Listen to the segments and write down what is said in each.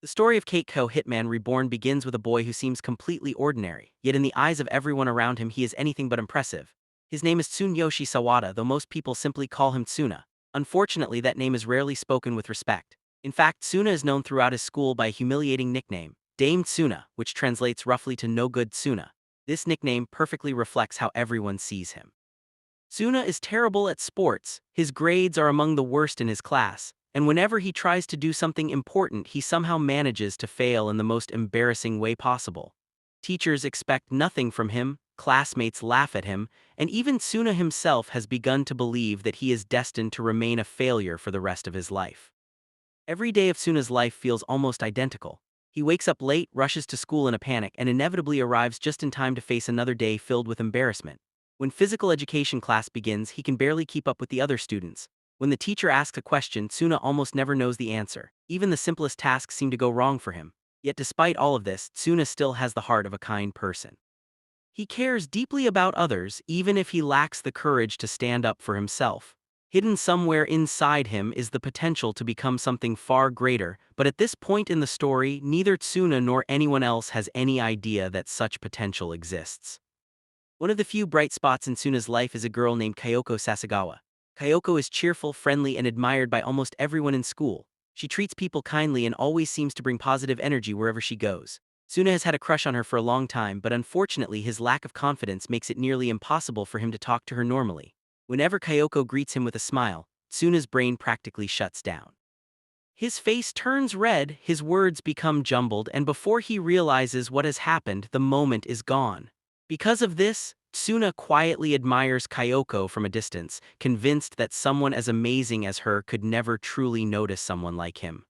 The story of Keiko Hitman Reborn begins with a boy who seems completely ordinary, yet in the eyes of everyone around him he is anything but impressive. His name is Tsuyoshi Sawada, though most people simply call him Tsuna. Unfortunately, that name is rarely spoken with respect. In fact, Tsuna is known throughout his school by a humiliating nickname, Dame Tsuna, which translates roughly to no good Tsuna. This nickname perfectly reflects how everyone sees him. Tsuna is terrible at sports, his grades are among the worst in his class, and whenever he tries to do something important he somehow manages to fail in the most embarrassing way possible. Teachers expect nothing from him, classmates laugh at him, and even Tsuna himself has begun to believe that he is destined to remain a failure for the rest of his life. Every day of Tsuna's life feels almost identical. He wakes up late, rushes to school in a panic, and inevitably arrives just in time to face another day filled with embarrassment. When physical education class begins, he can barely keep up with the other students. When the teacher asks a question, Tsuna almost never knows the answer. Even the simplest tasks seem to go wrong for him. Yet despite all of this, Tsuna still has the heart of a kind person. He cares deeply about others, even if he lacks the courage to stand up for himself. Hidden somewhere inside him is the potential to become something far greater, but at this point in the story, neither Tsuna nor anyone else has any idea that such potential exists. One of the few bright spots in Tsuna's life is a girl named Kyoko Sasagawa. Kyoko is cheerful, friendly, and admired by almost everyone in school. She treats people kindly and always seems to bring positive energy wherever she goes. Tsuna has had a crush on her for a long time, but unfortunately his lack of confidence makes it nearly impossible for him to talk to her normally. Whenever Kyoko greets him with a smile, Tsuna's brain practically shuts down. His face turns red, his words become jumbled, and before he realizes what has happened, the moment is gone. Because of this, Tsuna quietly admires Kyoko from a distance, convinced that someone as amazing as her could never truly notice someone like him.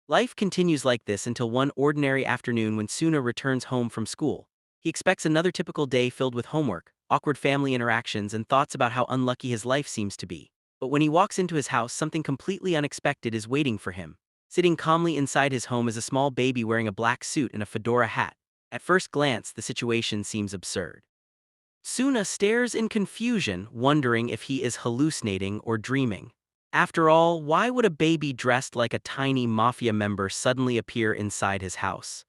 Life continues like this until one ordinary afternoon when Tsuna returns home from school. He expects another typical day filled with homework, awkward family interactions, and thoughts about how unlucky his life seems to be. But when he walks into his house, something completely unexpected is waiting for him. Sitting calmly inside his home is a small baby wearing a black suit and a fedora hat. At first glance, the situation seems absurd. Tsuna stares in confusion, wondering if he is hallucinating or dreaming. After all, why would a baby dressed like a tiny Mafia member suddenly appear inside his house?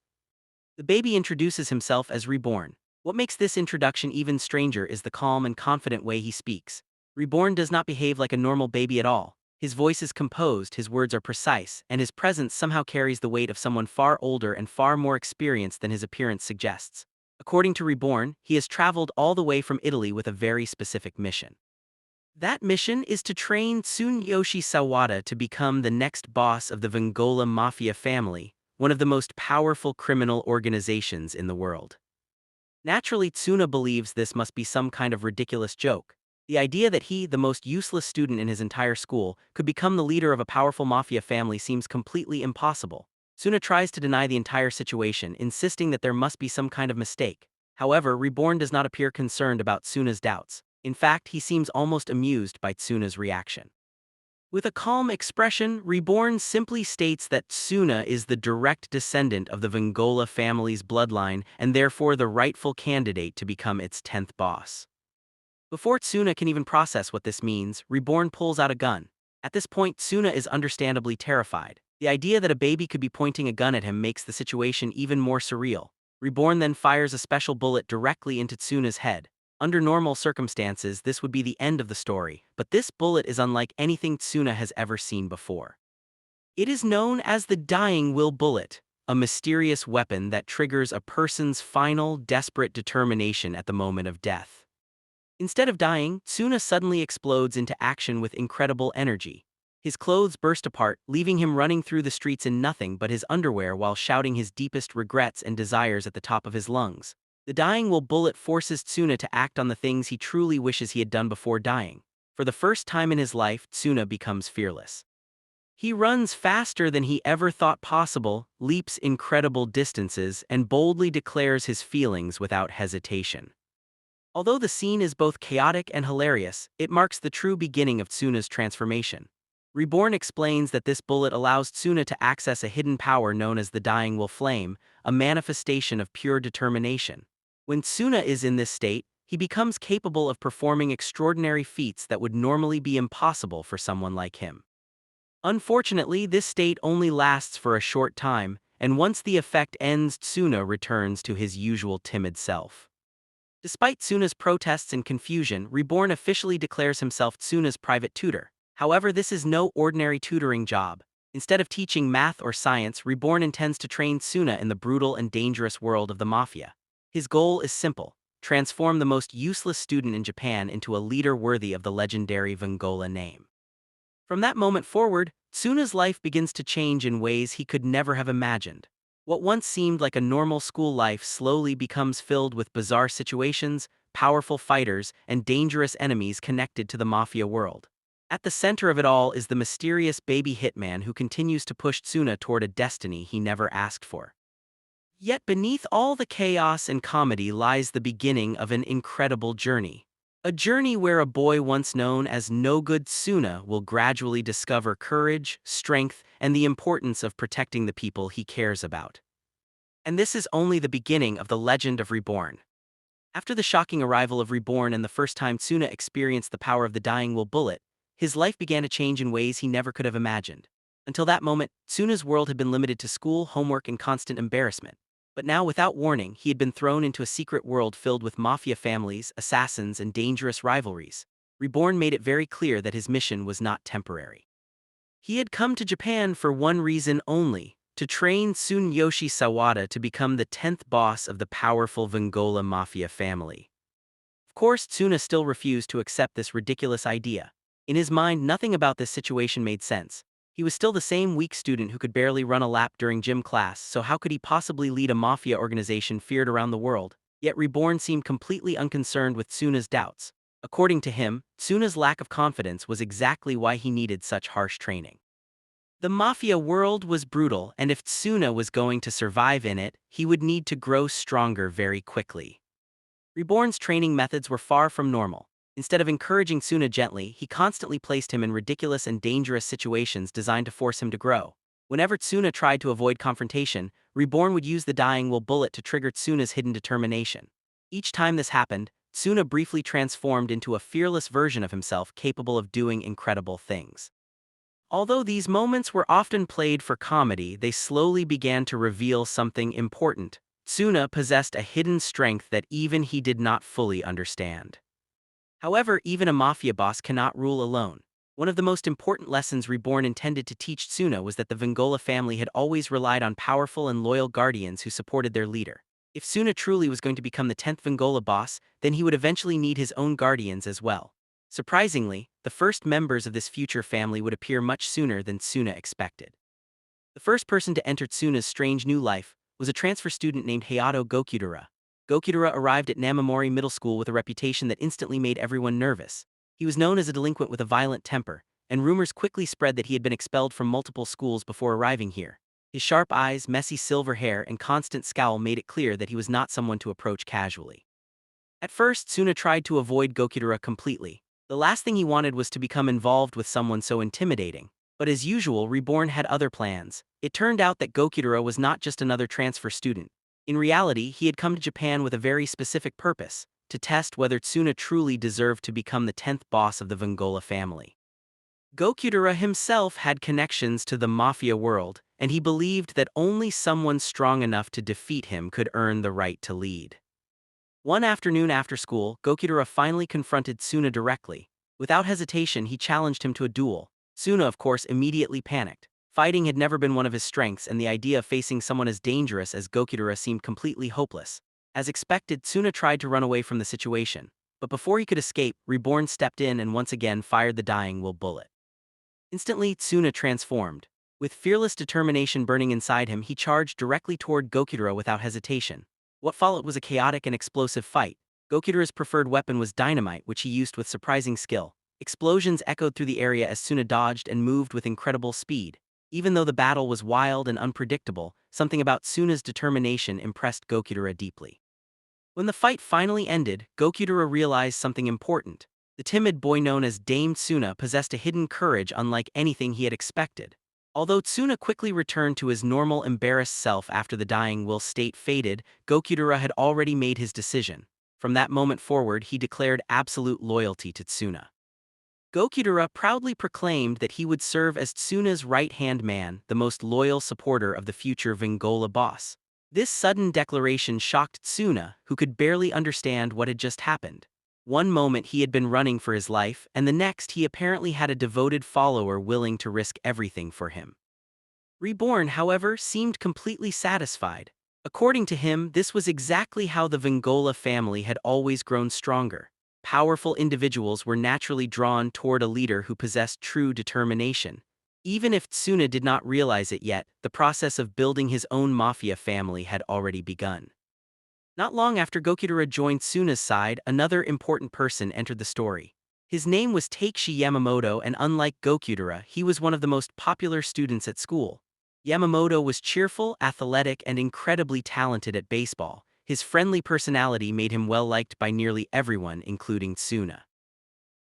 The baby introduces himself as Reborn. What makes this introduction even stranger is the calm and confident way he speaks. Reborn does not behave like a normal baby at all. His voice is composed, his words are precise, and his presence somehow carries the weight of someone far older and far more experienced than his appearance suggests. According to Reborn, he has traveled all the way from Italy with a very specific mission. That mission is to train Tsuyoshi Sawada to become the next boss of the Vengola Mafia family, one of the most powerful criminal organizations in the world. Naturally, Tsuna believes this must be some kind of ridiculous joke. The idea that he, the most useless student in his entire school, could become the leader of a powerful mafia family seems completely impossible. Tsuna tries to deny the entire situation, insisting that there must be some kind of mistake. However, Reborn does not appear concerned about Tsuna's doubts. In fact, he seems almost amused by Tsuna's reaction. With a calm expression, Reborn simply states that Tsuna is the direct descendant of the Vengola family's bloodline and therefore the rightful candidate to become its 10th boss. Before Tsuna can even process what this means, Reborn pulls out a gun. At this point, Tsuna is understandably terrified. The idea that a baby could be pointing a gun at him makes the situation even more surreal. Reborn then fires a special bullet directly into Tsuna's head. Under normal circumstances, this would be the end of the story, but this bullet is unlike anything Tsuna has ever seen before. It is known as the dying will bullet, a mysterious weapon that triggers a person's final, desperate determination at the moment of death. Instead of dying, Tsuna suddenly explodes into action with incredible energy. His clothes burst apart, leaving him running through the streets in nothing but his underwear while shouting his deepest regrets and desires at the top of his lungs. The dying will bullet forces Tsuna to act on the things he truly wishes he had done before dying. For the first time in his life, Tsuna becomes fearless. He runs faster than he ever thought possible, leaps incredible distances, and boldly declares his feelings without hesitation. Although the scene is both chaotic and hilarious, it marks the true beginning of Tsuna's transformation. Reborn explains that this bullet allows Tsuna to access a hidden power known as the Dying Will Flame, a manifestation of pure determination. When Tsuna is in this state, he becomes capable of performing extraordinary feats that would normally be impossible for someone like him. Unfortunately, this state only lasts for a short time, and once the effect ends, Tsuna returns to his usual timid self. Despite Tsuna's protests and confusion, Reborn officially declares himself Tsuna's private tutor. However, this is no ordinary tutoring job. Instead of teaching math or science, Reborn intends to train Tsuna in the brutal and dangerous world of the Mafia. His goal is simple: transform the most useless student in Japan into a leader worthy of the legendary Vongola name. From that moment forward, Tsuna's life begins to change in ways he could never have imagined. What once seemed like a normal school life slowly becomes filled with bizarre situations, powerful fighters, and dangerous enemies connected to the Mafia world. At the center of it all is the mysterious baby hitman who continues to push Tsuna toward a destiny he never asked for. Yet beneath all the chaos and comedy lies the beginning of an incredible journey. A journey where a boy once known as no good Tsuna will gradually discover courage, strength, and the importance of protecting the people he cares about. And this is only the beginning of the legend of Reborn. After the shocking arrival of Reborn and the first time Tsuna experienced the power of the dying will bullet, his life began to change in ways he never could have imagined. Until that moment, Tsuna's world had been limited to school, homework, and constant embarrassment. But now, without warning, he had been thrown into a secret world filled with mafia families, assassins, and dangerous rivalries. Reborn made it very clear that his mission was not temporary. He had come to Japan for one reason only: to train Tsunoyoshi Sawada to become the 10th boss of the powerful Vongola Mafia family. Of course, Tsuna still refused to accept this ridiculous idea. In his mind, nothing about this situation made sense. He was still the same weak student who could barely run a lap during gym class, so how could he possibly lead a mafia organization feared around the world? Yet Reborn seemed completely unconcerned with Tsuna's doubts. According to him, Tsuna's lack of confidence was exactly why he needed such harsh training. The mafia world was brutal, and if Tsuna was going to survive in it, he would need to grow stronger very quickly. Reborn's training methods were far from normal. Instead of encouraging Tsuna gently, he constantly placed him in ridiculous and dangerous situations designed to force him to grow. Whenever Tsuna tried to avoid confrontation, Reborn would use the dying will bullet to trigger Tsuna's hidden determination. Each time this happened, Tsuna briefly transformed into a fearless version of himself capable of doing incredible things. Although these moments were often played for comedy, they slowly began to reveal something important. Tsuna possessed a hidden strength that even he did not fully understand. However, even a mafia boss cannot rule alone. One of the most important lessons Reborn intended to teach Tsuna was that the Vongola family had always relied on powerful and loyal guardians who supported their leader. If Tsuna truly was going to become the 10th Vongola boss, then he would eventually need his own guardians as well. Surprisingly, the first members of this future family would appear much sooner than Tsuna expected. The first person to enter Tsuna's strange new life was a transfer student named Hayato Gokudera. Gokudera arrived at Namamori Middle School with a reputation that instantly made everyone nervous. He was known as a delinquent with a violent temper, and rumors quickly spread that he had been expelled from multiple schools before arriving here. His sharp eyes, messy silver hair, and constant scowl made it clear that he was not someone to approach casually. At first, Tsuna tried to avoid Gokudera completely. The last thing he wanted was to become involved with someone so intimidating. But as usual, Reborn had other plans. It turned out that Gokudera was not just another transfer student. In reality, he had come to Japan with a very specific purpose: to test whether Tsuna truly deserved to become the 10th boss of the Vongola family. Gokudera himself had connections to the mafia world, and he believed that only someone strong enough to defeat him could earn the right to lead. One afternoon after school, Gokudera finally confronted Tsuna directly. Without hesitation, he challenged him to a duel. Tsuna, of course, immediately panicked. Fighting had never been one of his strengths, and the idea of facing someone as dangerous as Gokudera seemed completely hopeless. As expected, Tsuna tried to run away from the situation. But before he could escape, Reborn stepped in and once again fired the dying will bullet. Instantly, Tsuna transformed. With fearless determination burning inside him, he charged directly toward Gokudera without hesitation. What followed was a chaotic and explosive fight. Gokudera's preferred weapon was dynamite, which he used with surprising skill. Explosions echoed through the area as Tsuna dodged and moved with incredible speed. Even though the battle was wild and unpredictable, something about Tsuna's determination impressed Gokudera deeply. When the fight finally ended, Gokudera realized something important. The timid boy known as Dame Tsuna possessed a hidden courage unlike anything he had expected. Although Tsuna quickly returned to his normal embarrassed self after the dying will state faded, Gokudera had already made his decision. From that moment forward, he declared absolute loyalty to Tsuna. Gokudera proudly proclaimed that he would serve as Tsuna's right-hand man, the most loyal supporter of the future Vengola boss. This sudden declaration shocked Tsuna, who could barely understand what had just happened. One moment he had been running for his life, and the next he apparently had a devoted follower willing to risk everything for him. Reborn, however, seemed completely satisfied. According to him, this was exactly how the Vengola family had always grown stronger. Powerful individuals were naturally drawn toward a leader who possessed true determination. Even if Tsuna did not realize it yet, the process of building his own mafia family had already begun. Not long after Gokudera joined Tsuna's side, another important person entered the story. His name was Takeshi Yamamoto, and unlike Gokudera, he was one of the most popular students at school. Yamamoto was cheerful, athletic, and incredibly talented at baseball. His friendly personality made him well-liked by nearly everyone, including Tsuna.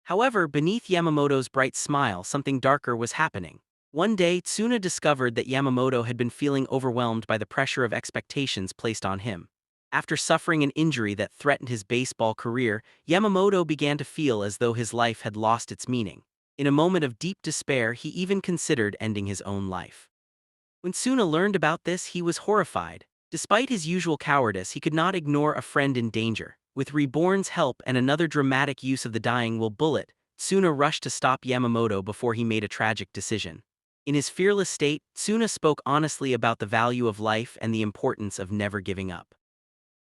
However, beneath Yamamoto's bright smile, something darker was happening. One day, Tsuna discovered that Yamamoto had been feeling overwhelmed by the pressure of expectations placed on him. After suffering an injury that threatened his baseball career, Yamamoto began to feel as though his life had lost its meaning. In a moment of deep despair, he even considered ending his own life. When Tsuna learned about this, he was horrified. Despite his usual cowardice, he could not ignore a friend in danger. With Reborn's help and another dramatic use of the dying will bullet, Tsuna rushed to stop Yamamoto before he made a tragic decision. In his fearless state, Tsuna spoke honestly about the value of life and the importance of never giving up.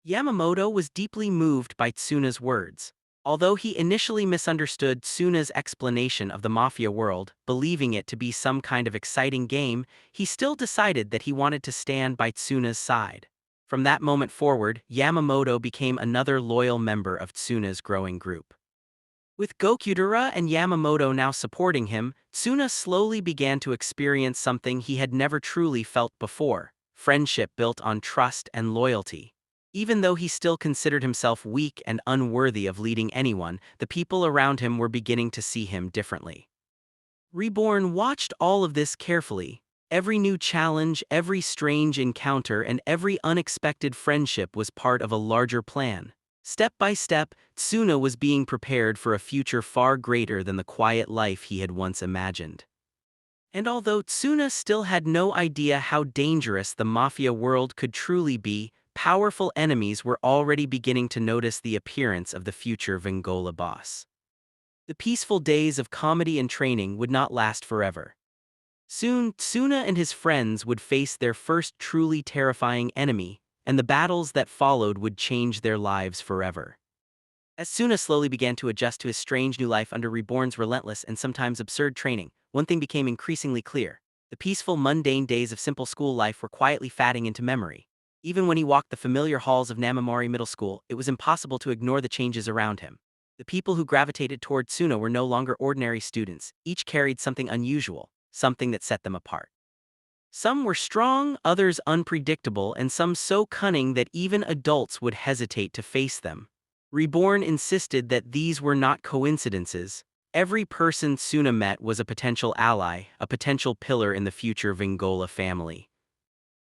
Yamamoto was deeply moved by Tsuna's words. Although he initially misunderstood Tsuna's explanation of the Mafia world, believing it to be some kind of exciting game, he still decided that he wanted to stand by Tsuna's side. From that moment forward, Yamamoto became another loyal member of Tsuna's growing group. With Gokudera and Yamamoto now supporting him, Tsuna slowly began to experience something he had never truly felt before: friendship built on trust and loyalty. Even though he still considered himself weak and unworthy of leading anyone, the people around him were beginning to see him differently. Reborn watched all of this carefully. Every new challenge, every strange encounter, and every unexpected friendship was part of a larger plan. Step by step, Tsuna was being prepared for a future far greater than the quiet life he had once imagined. And although Tsuna still had no idea how dangerous the Mafia world could truly be, powerful enemies were already beginning to notice the appearance of the future Vengola boss. The peaceful days of comedy and training would not last forever. Soon, Tsuna and his friends would face their first truly terrifying enemy, and the battles that followed would change their lives forever. As Tsuna slowly began to adjust to his strange new life under Reborn's relentless and sometimes absurd training, one thing became increasingly clear. The peaceful, mundane days of simple school life were quietly fading into memory. Even when he walked the familiar halls of Namamori Middle School, it was impossible to ignore the changes around him. The people who gravitated toward Tsuna were no longer ordinary students. Each carried something unusual, something that set them apart. Some were strong, others unpredictable, and some so cunning that even adults would hesitate to face them. Reborn insisted that these were not coincidences. Every person Tsuna met was a potential ally, a potential pillar in the future Vengola family.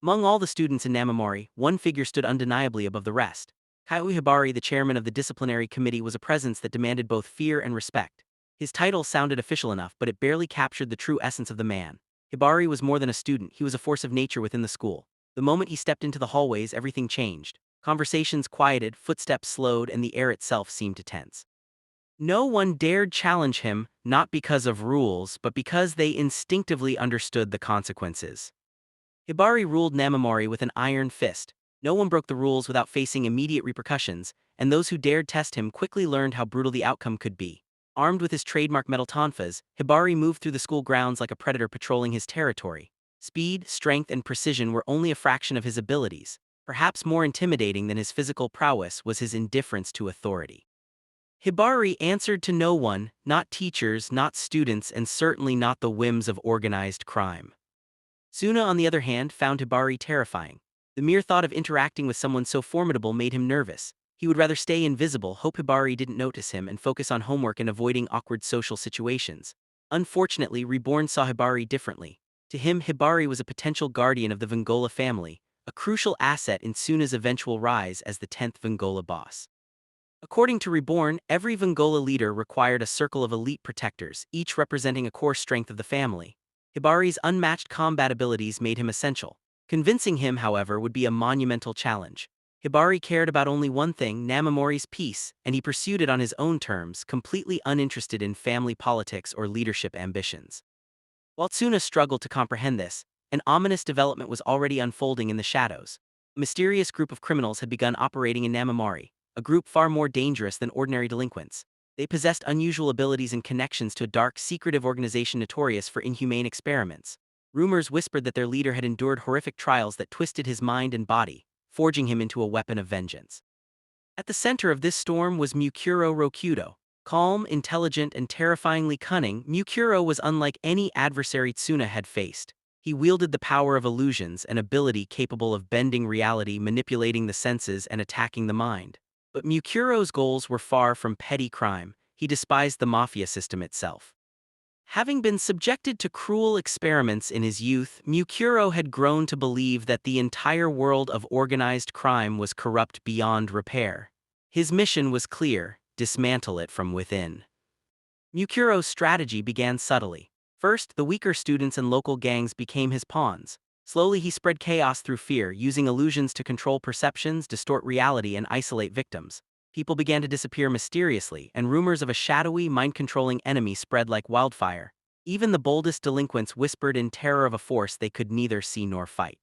Among all the students in Namamori, one figure stood undeniably above the rest. Kaiui Hibari, the chairman of the disciplinary committee, was a presence that demanded both fear and respect. His title sounded official enough, but it barely captured the true essence of the man. Hibari was more than a student, he was a force of nature within the school. The moment he stepped into the hallways, everything changed. Conversations quieted, footsteps slowed, and the air itself seemed to tense. No one dared challenge him, not because of rules, but because they instinctively understood the consequences. Hibari ruled Namamori with an iron fist. No one broke the rules without facing immediate repercussions, and those who dared test him quickly learned how brutal the outcome could be. Armed with his trademark metal tonfas, Hibari moved through the school grounds like a predator patrolling his territory. Speed, strength, and precision were only a fraction of his abilities. Perhaps more intimidating than his physical prowess was his indifference to authority. Hibari answered to no one, not teachers, not students, and certainly not the whims of organized crime. Tsuna, on the other hand, found Hibari terrifying. The mere thought of interacting with someone so formidable made him nervous. He would rather stay invisible, hope Hibari didn't notice him, and focus on homework and avoiding awkward social situations. Unfortunately, Reborn saw Hibari differently. To him, Hibari was a potential guardian of the Vengola family, a crucial asset in Tsuna's eventual rise as the 10th Vengola boss. According to Reborn, every Vengola leader required a circle of elite protectors, each representing a core strength of the family. Hibari's unmatched combat abilities made him essential. Convincing him, however, would be a monumental challenge. Hibari cared about only one thing, Namamori's peace, and he pursued it on his own terms, completely uninterested in family politics or leadership ambitions. While Tsuna struggled to comprehend this, an ominous development was already unfolding in the shadows. A mysterious group of criminals had begun operating in Namamori, a group far more dangerous than ordinary delinquents. They possessed unusual abilities and connections to a dark, secretive organization notorious for inhumane experiments. Rumors whispered that their leader had endured horrific trials that twisted his mind and body, forging him into a weapon of vengeance. At the center of this storm was Mukuro Rokudo. Calm, intelligent, and terrifyingly cunning, Mukuro was unlike any adversary Tsuna had faced. He wielded the power of illusions, an ability capable of bending reality, manipulating the senses, and attacking the mind. But Mukuro's goals were far from petty crime. He despised the Mafia system itself. Having been subjected to cruel experiments in his youth, Mukuro had grown to believe that the entire world of organized crime was corrupt beyond repair. His mission was clear: dismantle it from within. Mukuro's strategy began subtly. First, the weaker students and local gangs became his pawns. Slowly he spread chaos through fear, using illusions to control perceptions, distort reality, and isolate victims. People began to disappear mysteriously, and rumors of a shadowy, mind-controlling enemy spread like wildfire. Even the boldest delinquents whispered in terror of a force they could neither see nor fight.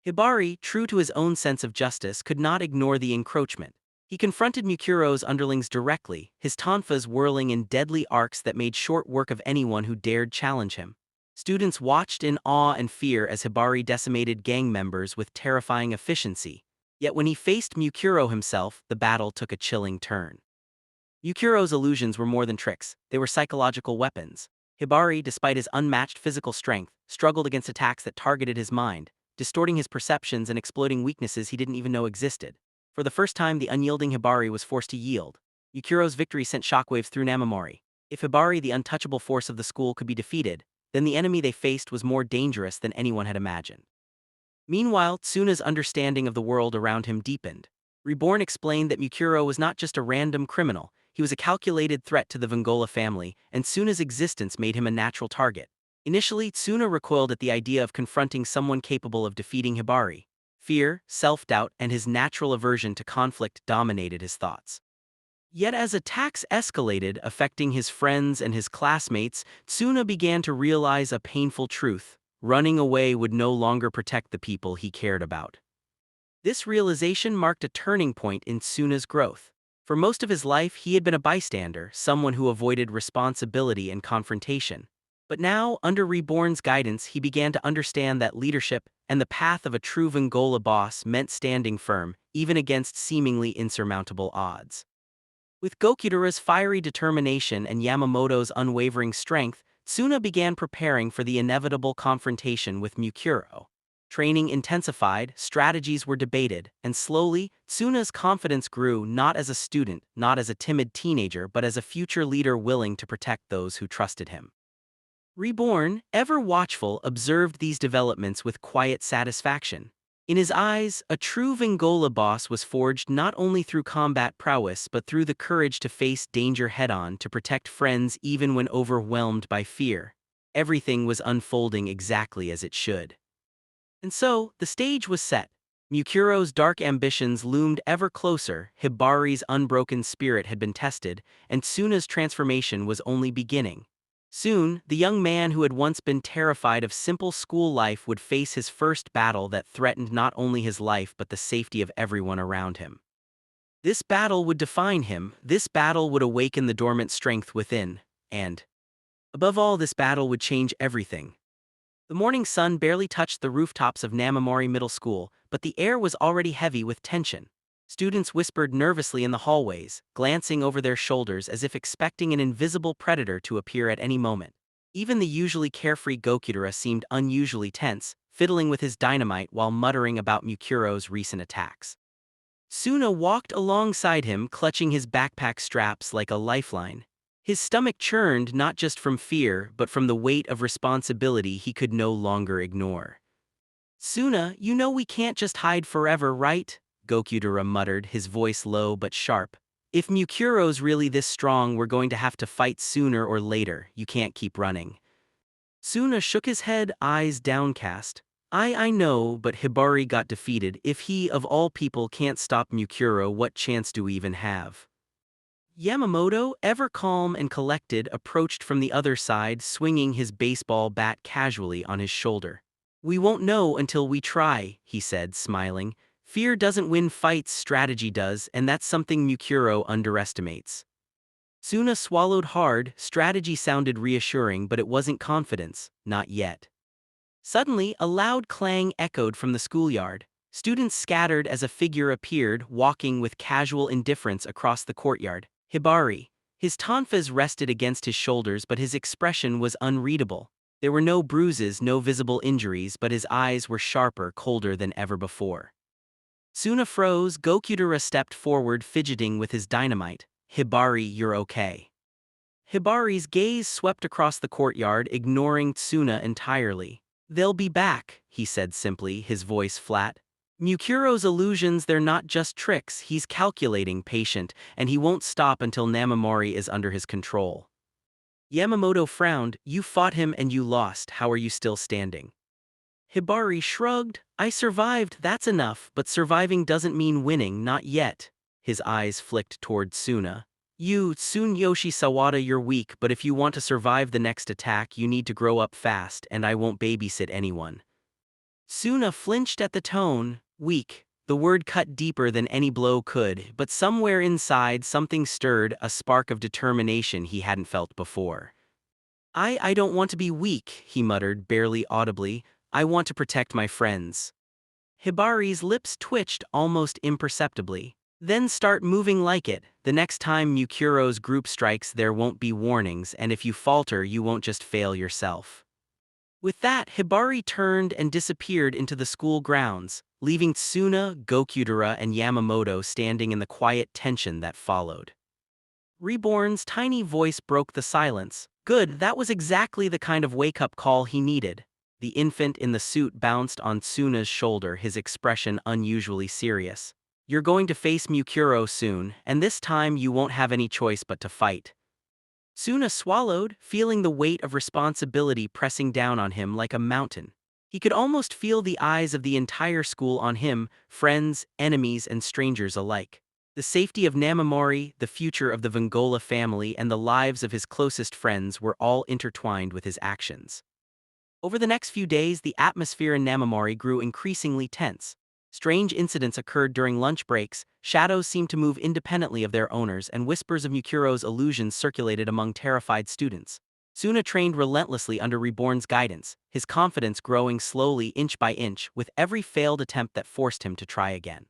Hibari, true to his own sense of justice, could not ignore the encroachment. He confronted Mukuro's underlings directly, his tonfas whirling in deadly arcs that made short work of anyone who dared challenge him. Students watched in awe and fear as Hibari decimated gang members with terrifying efficiency. Yet when he faced Mukuro himself, the battle took a chilling turn. Mukuro's illusions were more than tricks, they were psychological weapons. Hibari, despite his unmatched physical strength, struggled against attacks that targeted his mind, distorting his perceptions and exploiting weaknesses he didn't even know existed. For the first time, the unyielding Hibari was forced to yield. Mukuro's victory sent shockwaves through Namamori. If Hibari, the untouchable force of the school, could be defeated, then the enemy they faced was more dangerous than anyone had imagined. Meanwhile, Tsuna's understanding of the world around him deepened. Reborn explained that Mukuro was not just a random criminal, he was a calculated threat to the Vengola family, and Tsuna's existence made him a natural target. Initially, Tsuna recoiled at the idea of confronting someone capable of defeating Hibari. Fear, self-doubt, and his natural aversion to conflict dominated his thoughts. Yet as attacks escalated, affecting his friends and his classmates, Tsuna began to realize a painful truth: running away would no longer protect the people he cared about. This realization marked a turning point in Tsuna's growth. For most of his life, he had been a bystander, someone who avoided responsibility and confrontation. But now, under Reborn's guidance, he began to understand that leadership and the path of a true Vengola boss meant standing firm, even against seemingly insurmountable odds. With Gokudera's fiery determination and Yamamoto's unwavering strength, Tsuna began preparing for the inevitable confrontation with Mukuro. Training intensified, strategies were debated, and slowly, Tsuna's confidence grew, not as a student, not as a timid teenager, but as a future leader willing to protect those who trusted him. Reborn, ever watchful, observed these developments with quiet satisfaction. In his eyes, a true Vengola boss was forged not only through combat prowess but through the courage to face danger head-on, to protect friends even when overwhelmed by fear. Everything was unfolding exactly as it should. And so, the stage was set. Mukuro's dark ambitions loomed ever closer, Hibari's unbroken spirit had been tested, and Tsuna's transformation was only beginning. Soon, the young man who had once been terrified of simple school life would face his first battle that threatened not only his life but the safety of everyone around him. This battle would define him, this battle would awaken the dormant strength within, and, above all, this battle would change everything. The morning sun barely touched the rooftops of Namamori Middle School, but the air was already heavy with tension. Students whispered nervously in the hallways, glancing over their shoulders as if expecting an invisible predator to appear at any moment. Even the usually carefree Gokudera seemed unusually tense, fiddling with his dynamite while muttering about Mukuro's recent attacks. Tsuna walked alongside him, clutching his backpack straps like a lifeline. His stomach churned not just from fear but from the weight of responsibility he could no longer ignore. "Tsuna, you know we can't just hide forever, right?" Gokudera muttered, his voice low but sharp. If Mukuro's really this strong, we're going to have to fight sooner or later. You can't keep running. Suna shook his head, eyes downcast. I know, but Hibari got defeated. If he, of all people, can't stop Mukuro, what chance do we even have? Yamamoto, ever calm and collected, approached from the other side, swinging his baseball bat casually on his shoulder. We won't know until we try, he said, smiling. Fear doesn't win fights, strategy does, and that's something Mukuro underestimates. Suna swallowed hard. Strategy sounded reassuring, but it wasn't confidence, not yet. Suddenly, a loud clang echoed from the schoolyard. Students scattered as a figure appeared, walking with casual indifference across the courtyard. Hibari. His tonfas rested against his shoulders, but his expression was unreadable. There were no bruises, no visible injuries, but his eyes were sharper, colder than ever before. Suna froze. Gokudera stepped forward, fidgeting with his dynamite. Hibari, you're okay. Hibari's gaze swept across the courtyard, ignoring Tsuna entirely. They'll be back, he said simply, his voice flat. Mukuro's illusions, they're not just tricks. He's calculating, patient, and he won't stop until Namamori is under his control. Yamamoto frowned. You fought him and you lost. How are you still standing? Hibari shrugged. I survived, that's enough, but surviving doesn't mean winning, not yet. His eyes flicked toward Suna. You, Tsunyoshi Sawada, you're weak, but if you want to survive the next attack, you need to grow up fast, and I won't babysit anyone. Suna flinched at the tone. Weak. The word cut deeper than any blow could, but somewhere inside something stirred, a spark of determination he hadn't felt before. I don't want to be weak, he muttered, barely audibly. I want to protect my friends. Hibari's lips twitched almost imperceptibly. Then start moving like it. The next time Mukuro's group strikes, there won't be warnings, and if you falter, you won't just fail yourself. With that, Hibari turned and disappeared into the school grounds, leaving Tsuna, Gokudera, and Yamamoto standing in the quiet tension that followed. Reborn's tiny voice broke the silence. Good, that was exactly the kind of wake-up call he needed. The infant in the suit bounced on Tsuna's shoulder, his expression unusually serious. You're going to face Mukuro soon, and this time you won't have any choice but to fight. Suna swallowed, feeling the weight of responsibility pressing down on him like a mountain. He could almost feel the eyes of the entire school on him, friends, enemies, and strangers alike. The safety of Namamori, the future of the Vengola family, and the lives of his closest friends were all intertwined with his actions. Over the next few days, the atmosphere in Namamori grew increasingly tense. Strange incidents occurred during lunch breaks, shadows seemed to move independently of their owners, and whispers of Mukuro's illusions circulated among terrified students. Suna trained relentlessly under Reborn's guidance, his confidence growing slowly inch by inch with every failed attempt that forced him to try again.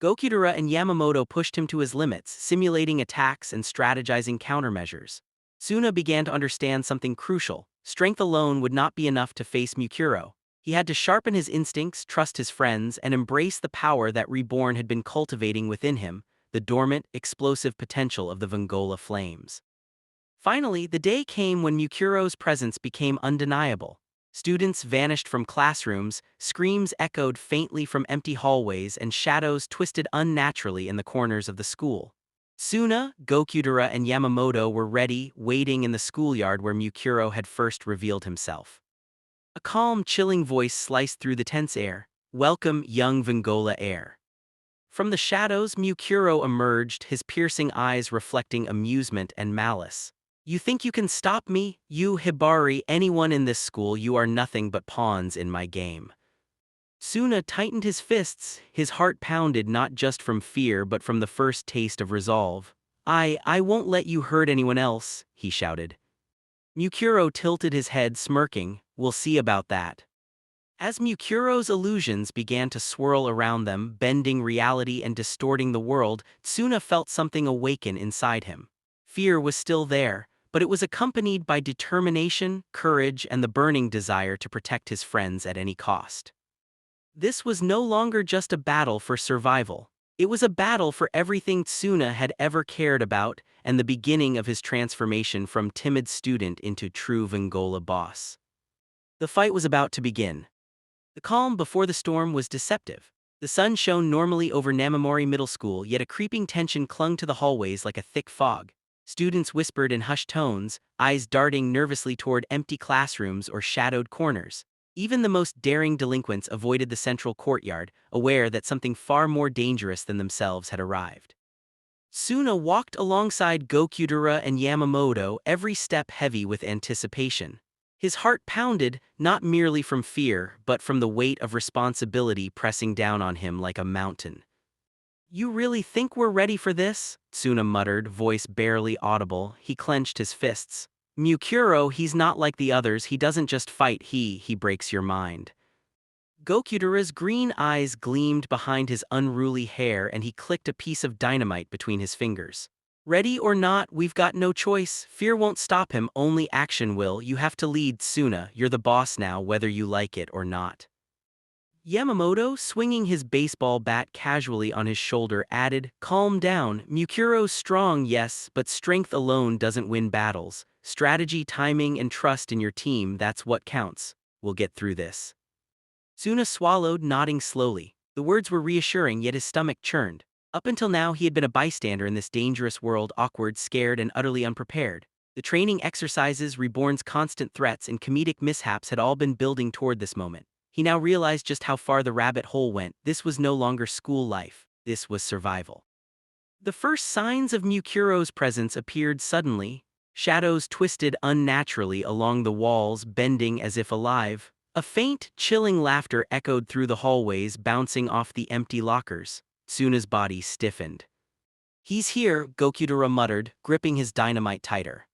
Gokudera and Yamamoto pushed him to his limits, simulating attacks and strategizing countermeasures. Suna began to understand something crucial. Strength alone would not be enough to face Mukuro. He had to sharpen his instincts, trust his friends, and embrace the power that Reborn had been cultivating within him, the dormant, explosive potential of the Vengola flames. Finally, the day came when Mukuro's presence became undeniable. Students vanished from classrooms, screams echoed faintly from empty hallways, and shadows twisted unnaturally in the corners of the school. Suna, Gokudera, and Yamamoto were ready, waiting in the schoolyard where Mukuro had first revealed himself. A calm, chilling voice sliced through the tense air. Welcome, young Vengola heir. From the shadows, Mukuro emerged, his piercing eyes reflecting amusement and malice. You think you can stop me? You, Hibari, anyone in this school, you are nothing but pawns in my game. Suna tightened his fists, his heart pounded not just from fear but from the first taste of resolve. I won't let you hurt anyone else, he shouted. Mukuro tilted his head, smirking. We'll see about that. As Mukuro's illusions began to swirl around them, bending reality and distorting the world, Tsuna felt something awaken inside him. Fear was still there, but it was accompanied by determination, courage, and the burning desire to protect his friends at any cost. This was no longer just a battle for survival. It was a battle for everything Tsuna had ever cared about, and the beginning of his transformation from timid student into true Vengola boss. The fight was about to begin. The calm before the storm was deceptive. The sun shone normally over Namamori Middle School, yet a creeping tension clung to the hallways like a thick fog. Students whispered in hushed tones, eyes darting nervously toward empty classrooms or shadowed corners. Even the most daring delinquents avoided the central courtyard, aware that something far more dangerous than themselves had arrived. Suna walked alongside Gokudera and Yamamoto, every step heavy with anticipation. His heart pounded, not merely from fear, but from the weight of responsibility pressing down on him like a mountain. "You really think we're ready for this?" Suna muttered, voice barely audible. He clenched his fists. "Mukuro, he's not like the others, he doesn't just fight, he breaks your mind." Gokudera's green eyes gleamed behind his unruly hair and he clicked a piece of dynamite between his fingers. "Ready or not, we've got no choice. Fear won't stop him, only action will. You have to lead, Suna. You're the boss now, whether you like it or not." Yamamoto, swinging his baseball bat casually on his shoulder, added, "Calm down. Mukuro's strong, yes, but strength alone doesn't win battles. Strategy, timing, and trust in your team, that's what counts. We'll get through this." Suna swallowed, nodding slowly. The words were reassuring, yet his stomach churned. Up until now he had been a bystander in this dangerous world, awkward, scared, and utterly unprepared. The training exercises, Reborn's constant threats, and comedic mishaps had all been building toward this moment. He now realized just how far the rabbit hole went. This was no longer school life. This was survival. The first signs of Mukuro's presence appeared suddenly. Shadows twisted unnaturally along the walls, bending as if alive. A faint, chilling laughter echoed through the hallways, bouncing off the empty lockers. Suna's body stiffened. "He's here," Gokudera muttered, gripping his dynamite tighter.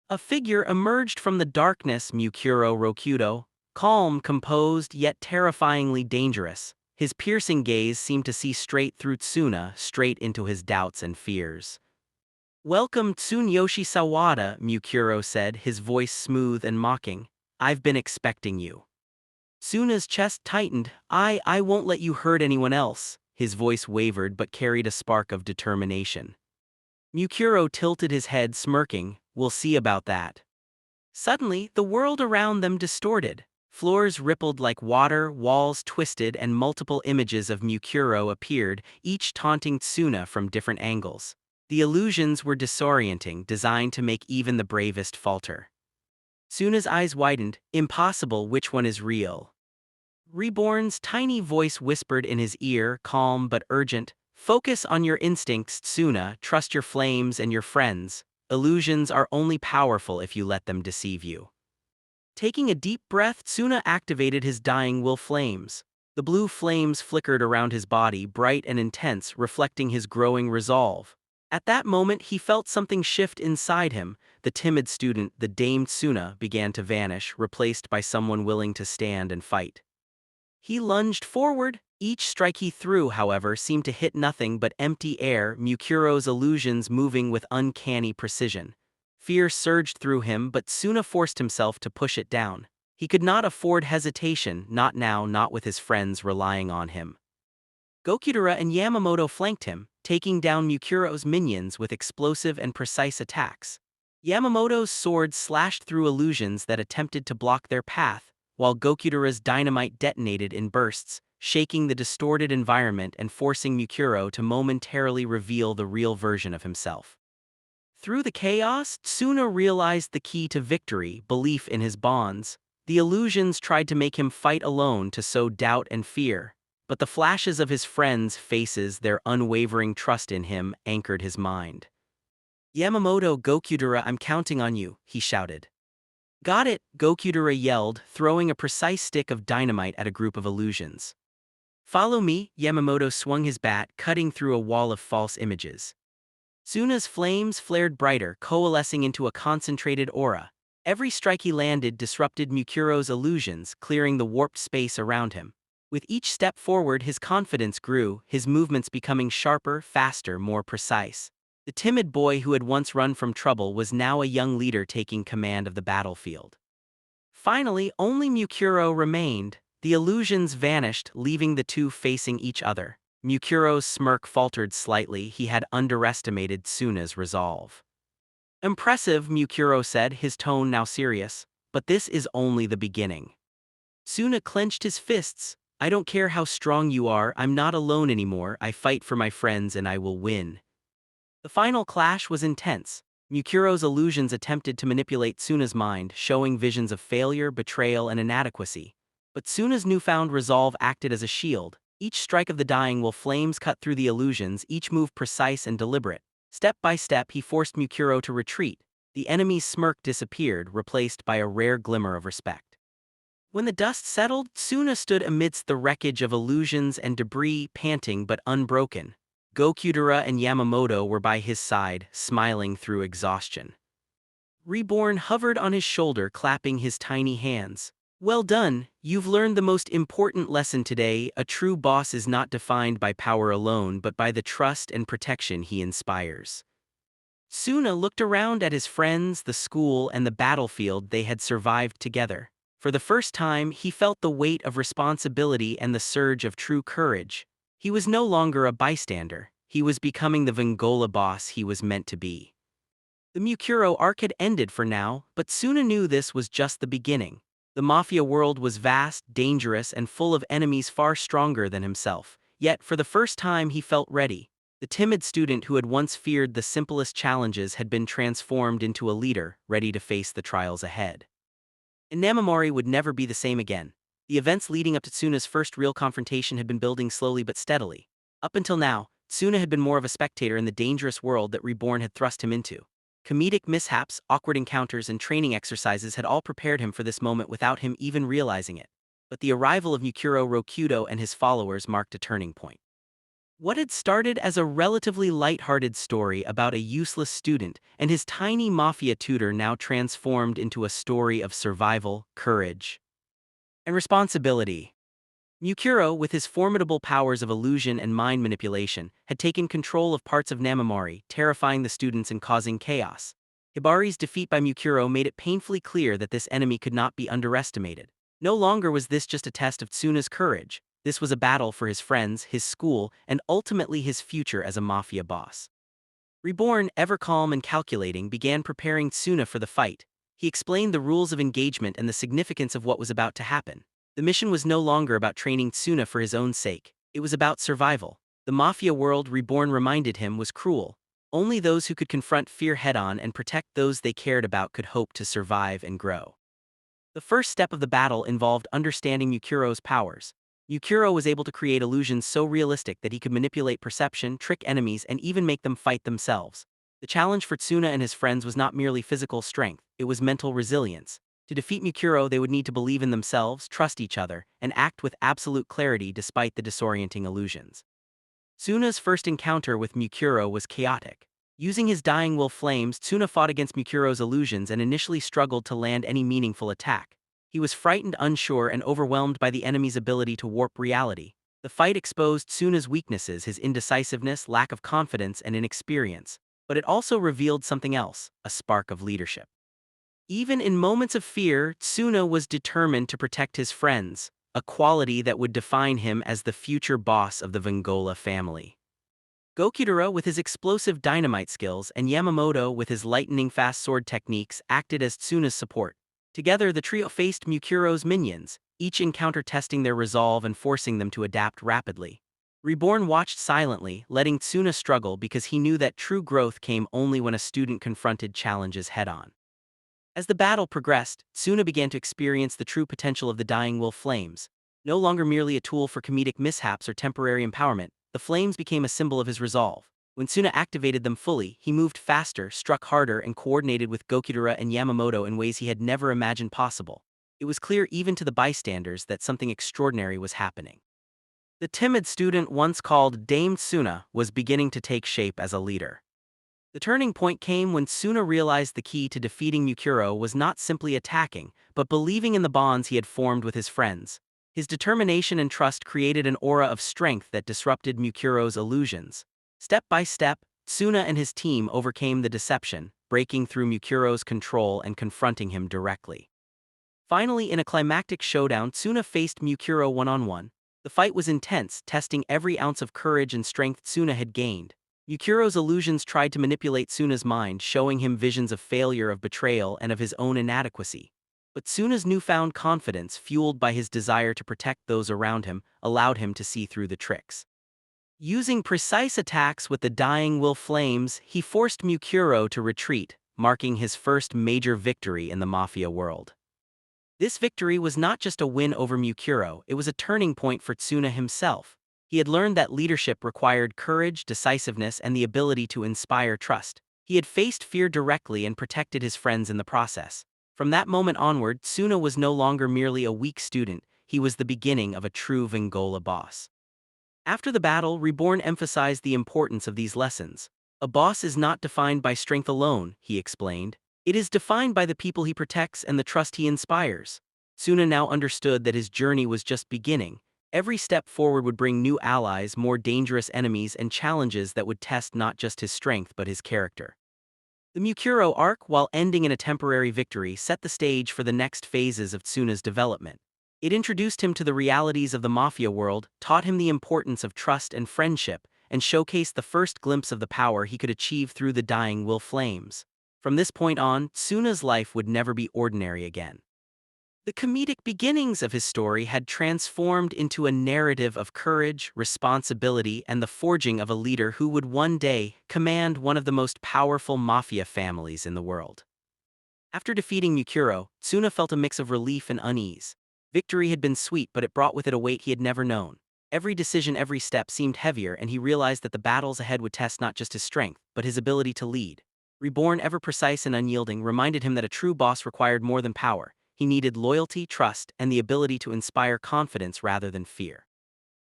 A figure emerged from the darkness, Mukuro Rokudo, calm, composed, yet terrifyingly dangerous. His piercing gaze seemed to see straight through Tsuna, straight into his doubts and fears. "Welcome, Tsunyoshi Sawada," Mukuro said, his voice smooth and mocking. "I've been expecting you." Suna's chest tightened. I won't let you hurt anyone else." His voice wavered but carried a spark of determination. Mukuro tilted his head, smirking. "We'll see about that." Suddenly, the world around them distorted. Floors rippled like water, walls twisted, and multiple images of Mukuro appeared, each taunting Tsuna from different angles. The illusions were disorienting, designed to make even the bravest falter. Tsuna's eyes widened. "Impossible, which one is real?" Reborn's tiny voice whispered in his ear, calm but urgent. "Focus on your instincts, Tsuna. Trust your flames and your friends. Illusions are only powerful if you let them deceive you." Taking a deep breath, Tsuna activated his dying will flames. The blue flames flickered around his body, bright and intense, reflecting his growing resolve. At that moment he felt something shift inside him. The timid student, the Dame Tsuna, began to vanish, replaced by someone willing to stand and fight. He lunged forward. Each strike he threw, however, seemed to hit nothing but empty air, Mukuro's illusions moving with uncanny precision. Fear surged through him, but Tsuna forced himself to push it down. He could not afford hesitation, not now, not with his friends relying on him. Gokudera and Yamamoto flanked him, taking down Mukuro's minions with explosive and precise attacks. Yamamoto's sword slashed through illusions that attempted to block their path, while Gokudera's dynamite detonated in bursts, shaking the distorted environment and forcing Mukuro to momentarily reveal the real version of himself. Through the chaos, Tsuna realized the key to victory: belief in his bonds. The illusions tried to make him fight alone, to sow doubt and fear, but the flashes of his friends' faces, their unwavering trust in him, anchored his mind. "Yamamoto, Gokudera, I'm counting on you," he shouted. "Got it," Gokudera yelled, throwing a precise stick of dynamite at a group of illusions. "Follow me," Yamamoto swung his bat, cutting through a wall of false images. Tsuna's flames flared brighter, coalescing into a concentrated aura. Every strike he landed disrupted Mukuro's illusions, clearing the warped space around him. With each step forward, his confidence grew, his movements becoming sharper, faster, more precise. The timid boy who had once run from trouble was now a young leader taking command of the battlefield. Finally, only Mukuro remained. The illusions vanished, leaving the two facing each other. Mukuro's smirk faltered slightly. He had underestimated Tsuna's resolve. "Impressive," Mukuro said, his tone now serious, "but this is only the beginning." Tsuna clenched his fists. I don't care how strong you are, I'm not alone anymore, I fight for my friends and I will win. The final clash was intense. Mukuro's illusions attempted to manipulate Tsuna's mind, showing visions of failure, betrayal, and inadequacy. But Tsuna's newfound resolve acted as a shield. Each strike of the dying wolf flames cut through the illusions, each move precise and deliberate. Step by step, he forced Mukuro to retreat. The enemy's smirk disappeared, replaced by a rare glimmer of respect. When the dust settled, Tsuna stood amidst the wreckage of illusions and debris, panting but unbroken. Gokudera and Yamamoto were by his side, smiling through exhaustion. Reborn hovered on his shoulder, clapping his tiny hands. Well done, you've learned the most important lesson today. A true boss is not defined by power alone but by the trust and protection he inspires. Tsuna looked around at his friends, the school, and the battlefield they had survived together. For the first time, he felt the weight of responsibility and the surge of true courage. He was no longer a bystander. He was becoming the Vengola boss he was meant to be. The Mukuro arc had ended for now, but Tsuna knew this was just the beginning. The Mafia world was vast, dangerous, and full of enemies far stronger than himself. Yet, for the first time, he felt ready. The timid student who had once feared the simplest challenges had been transformed into a leader, ready to face the trials ahead. Inamamori would never be the same again. The events leading up to Tsuna's first real confrontation had been building slowly but steadily. Up until now, Tsuna had been more of a spectator in the dangerous world that Reborn had thrust him into. Comedic mishaps, awkward encounters, and training exercises had all prepared him for this moment without him even realizing it. But the arrival of Mukuro Rokudo and his followers marked a turning point. What had started as a relatively light-hearted story about a useless student and his tiny mafia tutor now transformed into a story of survival, courage, and responsibility. Mukuro, with his formidable powers of illusion and mind manipulation, had taken control of parts of Namamori, terrifying the students and causing chaos. Hibari's defeat by Mukuro made it painfully clear that this enemy could not be underestimated. No longer was this just a test of Tsuna's courage. This was a battle for his friends, his school, and ultimately his future as a mafia boss. Reborn, ever calm and calculating, began preparing Tsuna for the fight. He explained the rules of engagement and the significance of what was about to happen. The mission was no longer about training Tsuna for his own sake. It was about survival. The mafia world, Reborn reminded him, was cruel. Only those who could confront fear head-on and protect those they cared about could hope to survive and grow. The first step of the battle involved understanding Mukuro's powers. Mukuro was able to create illusions so realistic that he could manipulate perception, trick enemies, and even make them fight themselves. The challenge for Tsuna and his friends was not merely physical strength, it was mental resilience. To defeat Mukuro, they would need to believe in themselves, trust each other, and act with absolute clarity despite the disorienting illusions. Tsuna's first encounter with Mukuro was chaotic. Using his dying will flames, Tsuna fought against Mukuro's illusions and initially struggled to land any meaningful attack. He was frightened, unsure, and overwhelmed by the enemy's ability to warp reality. The fight exposed Tsuna's weaknesses, his indecisiveness, lack of confidence, and inexperience. But it also revealed something else, a spark of leadership. Even in moments of fear, Tsuna was determined to protect his friends, a quality that would define him as the future boss of the Vengola family. Gokudera, with his explosive dynamite skills, and Yamamoto, with his lightning-fast sword techniques, acted as Tsuna's support. Together, the trio faced Mukuro's minions, each encounter testing their resolve and forcing them to adapt rapidly. Reborn watched silently, letting Tsuna struggle because he knew that true growth came only when a student confronted challenges head-on. As the battle progressed, Tsuna began to experience the true potential of the dying will flames. No longer merely a tool for comedic mishaps or temporary empowerment, the flames became a symbol of his resolve. When Tsuna activated them fully, he moved faster, struck harder, and coordinated with Gokudera and Yamamoto in ways he had never imagined possible. It was clear even to the bystanders that something extraordinary was happening. The timid student once called Dame Tsuna was beginning to take shape as a leader. The turning point came when Tsuna realized the key to defeating Mukuro was not simply attacking, but believing in the bonds he had formed with his friends. His determination and trust created an aura of strength that disrupted Mukuro's illusions. Step by step, Tsuna and his team overcame the deception, breaking through Mukuro's control and confronting him directly. Finally, in a climactic showdown, Tsuna faced Mukuro one-on-one. The fight was intense, testing every ounce of courage and strength Tsuna had gained. Mukuro's illusions tried to manipulate Tsuna's mind, showing him visions of failure, of betrayal, and of his own inadequacy. But Tsuna's newfound confidence, fueled by his desire to protect those around him, allowed him to see through the tricks. Using precise attacks with the dying will flames, he forced Mukuro to retreat, marking his first major victory in the Mafia world. This victory was not just a win over Mukuro, it was a turning point for Tsuna himself. He had learned that leadership required courage, decisiveness, and the ability to inspire trust. He had faced fear directly and protected his friends in the process. From that moment onward, Tsuna was no longer merely a weak student, he was the beginning of a true Vengola boss. After the battle, Reborn emphasized the importance of these lessons. A boss is not defined by strength alone, he explained. It is defined by the people he protects and the trust he inspires. Tsuna now understood that his journey was just beginning. Every step forward would bring new allies, more dangerous enemies, and challenges that would test not just his strength but his character. The Mukuro arc, while ending in a temporary victory, set the stage for the next phases of Tsuna's development. It introduced him to the realities of the Mafia world, taught him the importance of trust and friendship, and showcased the first glimpse of the power he could achieve through the dying will flames. From this point on, Tsuna's life would never be ordinary again. The comedic beginnings of his story had transformed into a narrative of courage, responsibility, and the forging of a leader who would one day command one of the most powerful Mafia families in the world. After defeating Mukuro, Tsuna felt a mix of relief and unease. Victory had been sweet, but it brought with it a weight he had never known. Every decision, every step seemed heavier, and he realized that the battles ahead would test not just his strength, but his ability to lead. Reborn, ever precise and unyielding, reminded him that a true boss required more than power. He needed loyalty, trust, and the ability to inspire confidence rather than fear.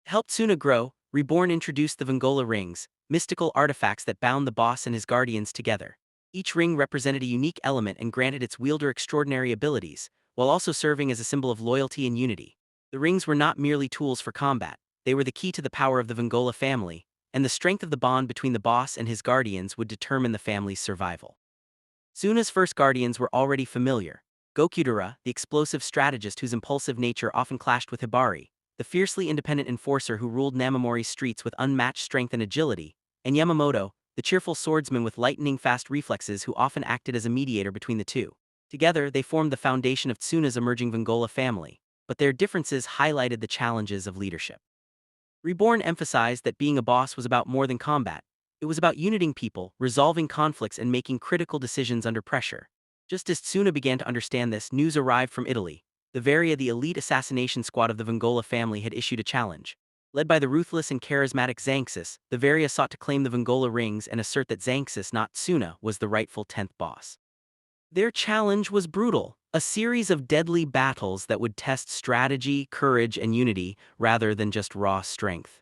To help Tsuna grow, Reborn introduced the Vengola rings, mystical artifacts that bound the boss and his guardians together. Each ring represented a unique element and granted its wielder extraordinary abilities, while also serving as a symbol of loyalty and unity. The rings were not merely tools for combat, they were the key to the power of the Vengola family, and the strength of the bond between the boss and his guardians would determine the family's survival. Tsuna's first guardians were already familiar. Gokudera, the explosive strategist whose impulsive nature often clashed with Hibari, the fiercely independent enforcer who ruled Namamori's streets with unmatched strength and agility, and Yamamoto, the cheerful swordsman with lightning-fast reflexes who often acted as a mediator between the two. Together, they formed the foundation of Tsuna's emerging Vengola family, but their differences highlighted the challenges of leadership. Reborn emphasized that being a boss was about more than combat. It was about uniting people, resolving conflicts, and making critical decisions under pressure. Just as Tsuna began to understand this, news arrived from Italy. The Varia, the elite assassination squad of the Vengola family, had issued a challenge. Led by the ruthless and charismatic Xanxus, the Varia sought to claim the Vengola rings and assert that Xanxus, not Tsuna, was the rightful 10th boss. Their challenge was brutal, a series of deadly battles that would test strategy, courage, and unity, rather than just raw strength.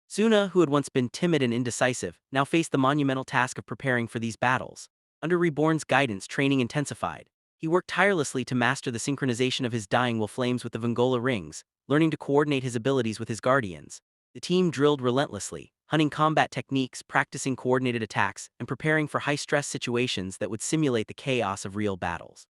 Tsuna, who had once been timid and indecisive, now faced the monumental task of preparing for these battles. Under Reborn's guidance, training intensified. He worked tirelessly to master the synchronization of his dying will flames with the Vengola rings, learning to coordinate his abilities with his guardians. The team drilled relentlessly, hunting combat techniques, practicing coordinated attacks, and preparing for high-stress situations that would simulate the chaos of real battles.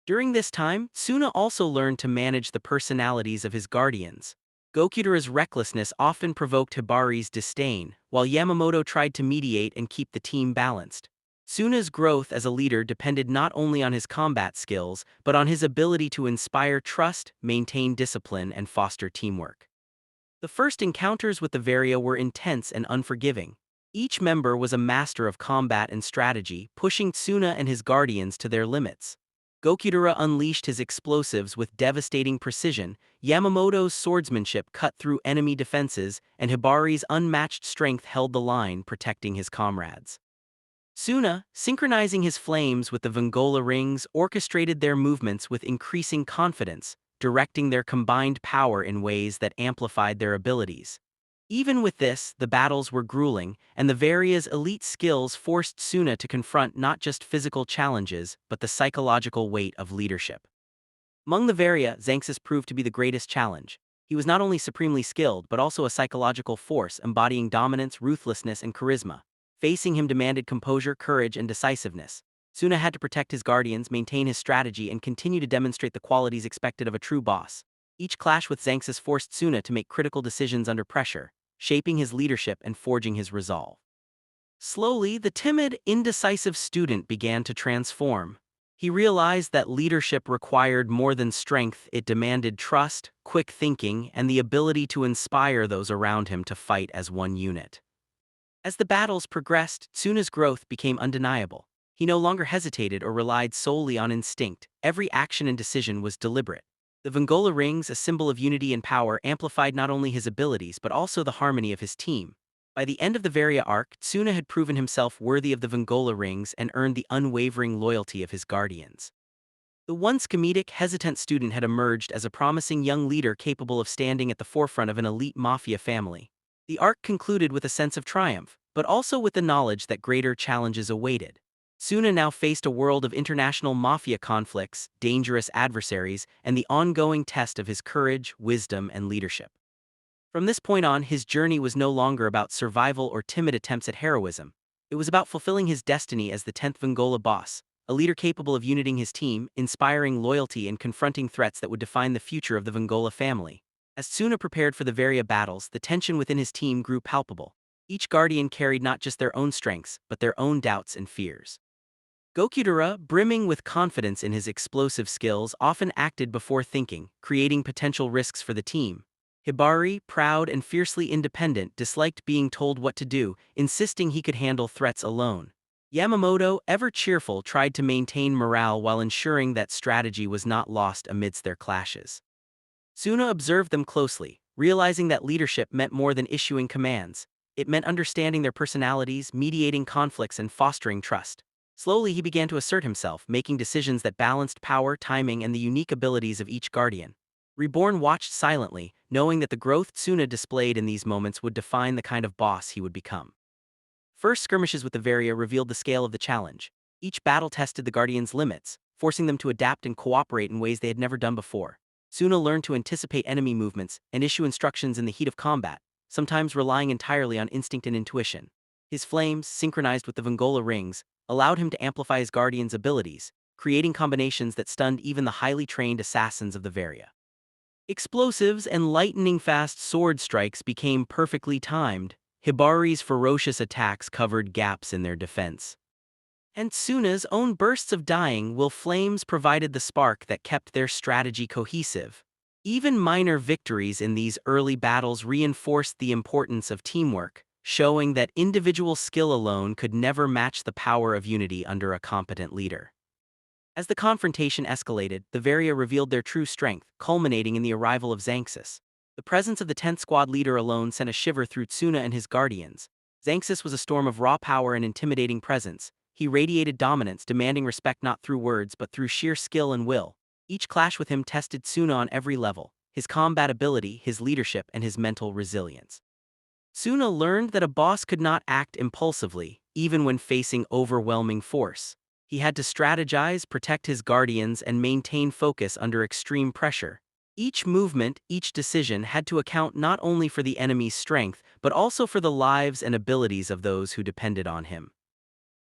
During this time, Tsuna also learned to manage the personalities of his guardians. Gokudera's recklessness often provoked Hibari's disdain, while Yamamoto tried to mediate and keep the team balanced. Tsuna's growth as a leader depended not only on his combat skills, but on his ability to inspire trust, maintain discipline, and foster teamwork. The first encounters with the Varia were intense and unforgiving. Each member was a master of combat and strategy, pushing Tsuna and his guardians to their limits. Gokudera unleashed his explosives with devastating precision, Yamamoto's swordsmanship cut through enemy defenses, and Hibari's unmatched strength held the line, protecting his comrades. Tsuna, synchronizing his flames with the Vengola rings, orchestrated their movements with increasing confidence, directing their combined power in ways that amplified their abilities. Even with this, the battles were grueling, and the Varia's elite skills forced Tsuna to confront not just physical challenges, but the psychological weight of leadership. Among the Varia, Xanxus proved to be the greatest challenge. He was not only supremely skilled, but also a psychological force embodying dominance, ruthlessness, and charisma. Facing him demanded composure, courage, and decisiveness. Tsuna had to protect his guardians, maintain his strategy, and continue to demonstrate the qualities expected of a true boss. Each clash with Xanxus forced Tsuna to make critical decisions under pressure, shaping his leadership and forging his resolve. Slowly, the timid, indecisive student began to transform. He realized that leadership required more than strength. It demanded trust, quick thinking, and the ability to inspire those around him to fight as one unit. As the battles progressed, Tsuna's growth became undeniable. He no longer hesitated or relied solely on instinct. Every action and decision was deliberate. The Vengola rings, a symbol of unity and power, amplified not only his abilities but also the harmony of his team. By the end of the Varia arc, Tsuna had proven himself worthy of the Vengola rings and earned the unwavering loyalty of his guardians. The once comedic, hesitant student had emerged as a promising young leader capable of standing at the forefront of an elite Mafia family. The arc concluded with a sense of triumph, but also with the knowledge that greater challenges awaited. Tsuna now faced a world of international Mafia conflicts, dangerous adversaries, and the ongoing test of his courage, wisdom, and leadership. From this point on, his journey was no longer about survival or timid attempts at heroism. It was about fulfilling his destiny as the 10th Vengola boss, a leader capable of uniting his team, inspiring loyalty, and confronting threats that would define the future of the Vengola family. As Tsuna prepared for the Varia battles, the tension within his team grew palpable. Each guardian carried not just their own strengths, but their own doubts and fears. Gokudera, brimming with confidence in his explosive skills, often acted before thinking, creating potential risks for the team. Hibari, proud and fiercely independent, disliked being told what to do, insisting he could handle threats alone. Yamamoto, ever cheerful, tried to maintain morale while ensuring that strategy was not lost amidst their clashes. Tsuna observed them closely, realizing that leadership meant more than issuing commands. It meant understanding their personalities, mediating conflicts, and fostering trust. Slowly, he began to assert himself, making decisions that balanced power, timing, and the unique abilities of each guardian. Reborn watched silently, knowing that the growth Tsuna displayed in these moments would define the kind of boss he would become. First skirmishes with the Varia revealed the scale of the challenge. Each battle tested the Guardians' limits, forcing them to adapt and cooperate in ways they had never done before. Tsuna learned to anticipate enemy movements and issue instructions in the heat of combat, sometimes relying entirely on instinct and intuition. His flames, synchronized with the Vengola rings, allowed him to amplify his Guardians' abilities, creating combinations that stunned even the highly trained assassins of the Varia. Explosives and lightning-fast sword strikes became perfectly timed. Hibari's ferocious attacks covered gaps in their defense. And Tsuna's own bursts of dying-will flames provided the spark that kept their strategy cohesive. Even minor victories in these early battles reinforced the importance of teamwork, showing that individual skill alone could never match the power of unity under a competent leader. As the confrontation escalated, the Varia revealed their true strength, culminating in the arrival of Xanxus. The presence of the 10th squad leader alone sent a shiver through Tsuna and his guardians. Xanxus was a storm of raw power and intimidating presence. He radiated dominance, demanding respect not through words but through sheer skill and will. Each clash with him tested Tsuna on every level: his combat ability, his leadership, and his mental resilience. Tsuna learned that a boss could not act impulsively, even when facing overwhelming force. He had to strategize, protect his guardians, and maintain focus under extreme pressure. Each movement, each decision had to account not only for the enemy's strength, but also for the lives and abilities of those who depended on him.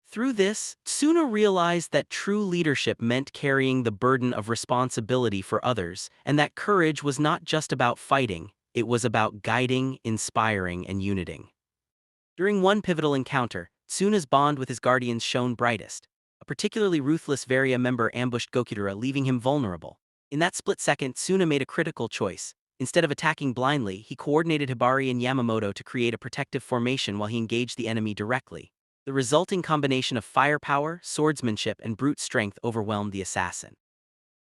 Through this, Tsuna realized that true leadership meant carrying the burden of responsibility for others, and that courage was not just about fighting, it was about guiding, inspiring, and uniting. During one pivotal encounter, Tsuna's bond with his guardians shone brightest. A particularly ruthless Varia member ambushed Gokudera, leaving him vulnerable. In that split second, Tsuna made a critical choice. Instead of attacking blindly, he coordinated Hibari and Yamamoto to create a protective formation while he engaged the enemy directly. The resulting combination of firepower, swordsmanship, and brute strength overwhelmed the assassin.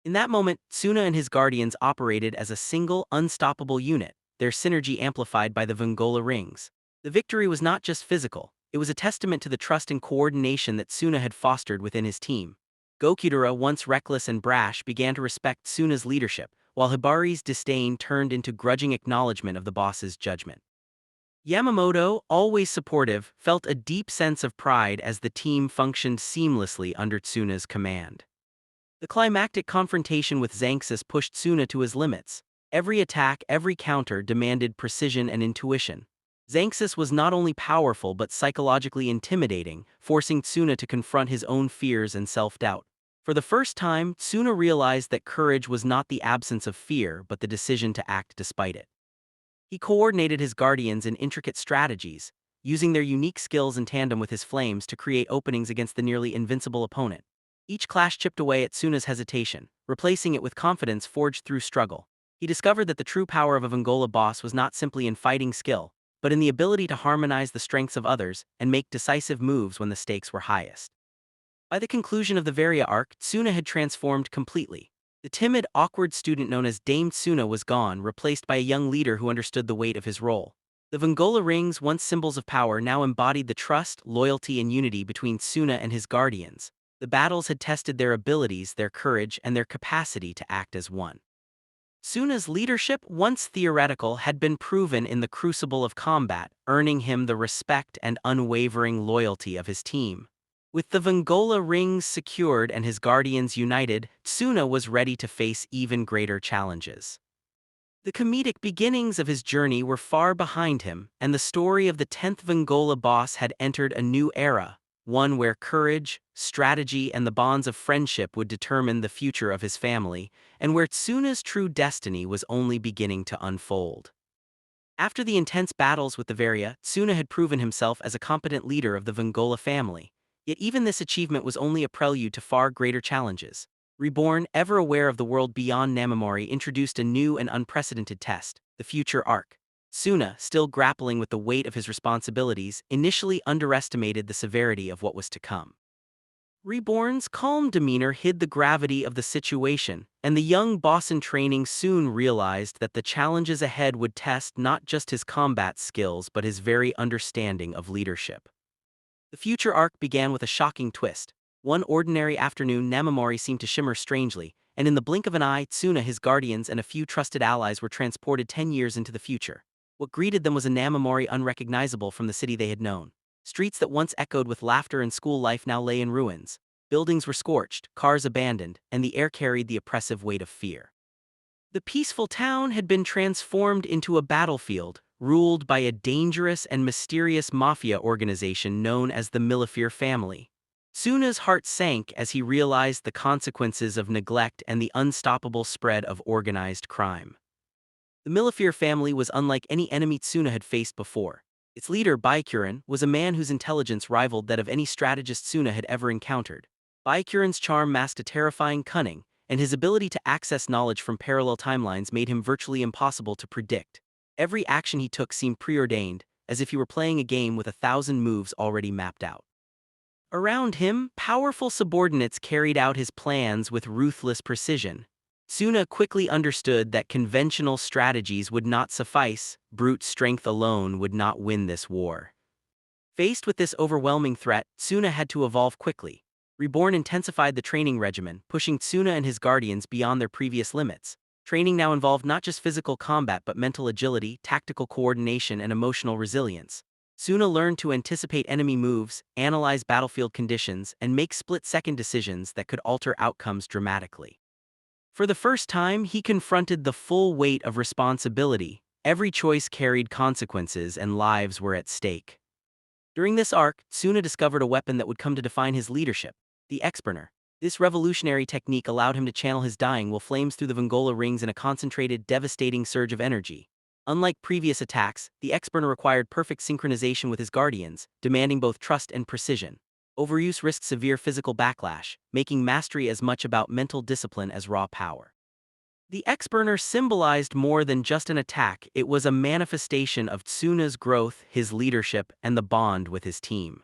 In that moment, Tsuna and his guardians operated as a single, unstoppable unit, their synergy amplified by the Vengola rings. The victory was not just physical, it was a testament to the trust and coordination that Tsuna had fostered within his team. Gokudera, once reckless and brash, began to respect Tsuna's leadership, while Hibari's disdain turned into grudging acknowledgement of the boss's judgment. Yamamoto, always supportive, felt a deep sense of pride as the team functioned seamlessly under Tsuna's command. The climactic confrontation with Xanxus pushed Tsuna to his limits. Every attack, every counter demanded precision and intuition. Xanxus was not only powerful but psychologically intimidating, forcing Tsuna to confront his own fears and self-doubt. For the first time, Tsuna realized that courage was not the absence of fear but the decision to act despite it. He coordinated his guardians in intricate strategies, using their unique skills in tandem with his flames to create openings against the nearly invincible opponent. Each clash chipped away at Tsuna's hesitation, replacing it with confidence forged through struggle. He discovered that the true power of a Vengola boss was not simply in fighting skill, but in the ability to harmonize the strengths of others and make decisive moves when the stakes were highest. By the conclusion of the Varia arc, Tsuna had transformed completely. The timid, awkward student known as Dame Tsuna was gone, replaced by a young leader who understood the weight of his role. The Vengola rings, once symbols of power, now embodied the trust, loyalty, and unity between Tsuna and his guardians. The battles had tested their abilities, their courage, and their capacity to act as one. Tsuna's leadership, once theoretical, had been proven in the crucible of combat, earning him the respect and unwavering loyalty of his team. With the Vengola rings secured and his guardians united, Tsuna was ready to face even greater challenges. The comedic beginnings of his journey were far behind him, and the story of the 10th Vengola boss had entered a new era, one where courage, strategy, and the bonds of friendship would determine the future of his family, and where Tsuna's true destiny was only beginning to unfold. After the intense battles with the Varia, Tsuna had proven himself as a competent leader of the Vengola family. Yet even this achievement was only a prelude to far greater challenges. Reborn, ever aware of the world beyond Namamori, introduced a new and unprecedented test, the future arc. Tsuna, still grappling with the weight of his responsibilities, initially underestimated the severity of what was to come. Reborn's calm demeanor hid the gravity of the situation, and the young boss in training soon realized that the challenges ahead would test not just his combat skills but his very understanding of leadership. The future arc began with a shocking twist. One ordinary afternoon, Namamori seemed to shimmer strangely, and in the blink of an eye, Tsuna, his guardians, and a few trusted allies were transported 10 years into the future. What greeted them was a Namamori unrecognizable from the city they had known. Streets that once echoed with laughter and school life now lay in ruins. Buildings were scorched, cars abandoned, and the air carried the oppressive weight of fear. The peaceful town had been transformed into a battlefield, ruled by a dangerous and mysterious mafia organization known as the Mafia family. Tsuna's heart sank as he realized the consequences of neglect and the unstoppable spread of organized crime. The Mafia family was unlike any enemy Tsuna had faced before. Its leader, Byakuren, was a man whose intelligence rivaled that of any strategist Tsuna had ever encountered. Byakuren's charm masked a terrifying cunning, and his ability to access knowledge from parallel timelines made him virtually impossible to predict. Every action he took seemed preordained, as if he were playing a game with 1,000 moves already mapped out. Around him, powerful subordinates carried out his plans with ruthless precision. Tsuna quickly understood that conventional strategies would not suffice, brute strength alone would not win this war. Faced with this overwhelming threat, Tsuna had to evolve quickly. Reborn intensified the training regimen, pushing Tsuna and his guardians beyond their previous limits. Training now involved not just physical combat but mental agility, tactical coordination, and emotional resilience. Tsuna learned to anticipate enemy moves, analyze battlefield conditions, and make split-second decisions that could alter outcomes dramatically. For the first time, he confronted the full weight of responsibility. Every choice carried consequences and lives were at stake. During this arc, Tsuna discovered a weapon that would come to define his leadership, the X-burner. This revolutionary technique allowed him to channel his dying will flames through the Vengola rings in a concentrated, devastating surge of energy. Unlike previous attacks, the X-burner required perfect synchronization with his guardians, demanding both trust and precision. Overuse risked severe physical backlash, making mastery as much about mental discipline as raw power. The X-burner symbolized more than just an attack, it was a manifestation of Tsuna's growth, his leadership, and the bond with his team.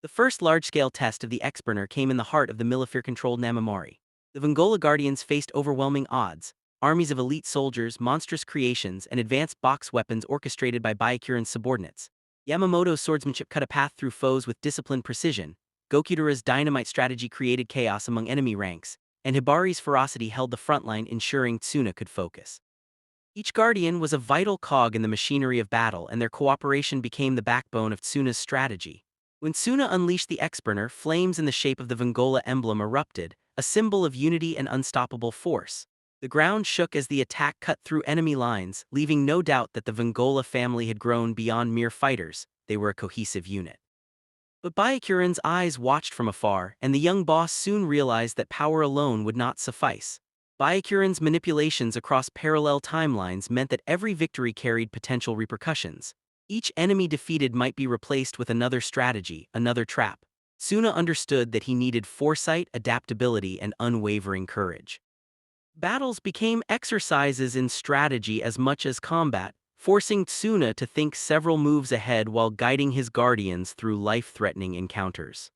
The first large-scale test of the X-burner came in the heart of the Mafia-controlled Namamori. The Vengola Guardians faced overwhelming odds, armies of elite soldiers, monstrous creations, and advanced box weapons orchestrated by Byakuren's subordinates. Yamamoto's swordsmanship cut a path through foes with disciplined precision, Gokudera's dynamite strategy created chaos among enemy ranks, and Hibari's ferocity held the front line, ensuring Tsuna could focus. Each guardian was a vital cog in the machinery of battle, and their cooperation became the backbone of Tsuna's strategy. When Tsuna unleashed the X-burner, flames in the shape of the Vengola emblem erupted, a symbol of unity and unstoppable force. The ground shook as the attack cut through enemy lines, leaving no doubt that the Vengola family had grown beyond mere fighters. They were a cohesive unit. But Byakuren's eyes watched from afar, and the young boss soon realized that power alone would not suffice. Byakuren's manipulations across parallel timelines meant that every victory carried potential repercussions. Each enemy defeated might be replaced with another strategy, another trap. Tsuna understood that he needed foresight, adaptability, and unwavering courage. Battles became exercises in strategy as much as combat, forcing Tsuna to think several moves ahead while guiding his guardians through life-threatening encounters.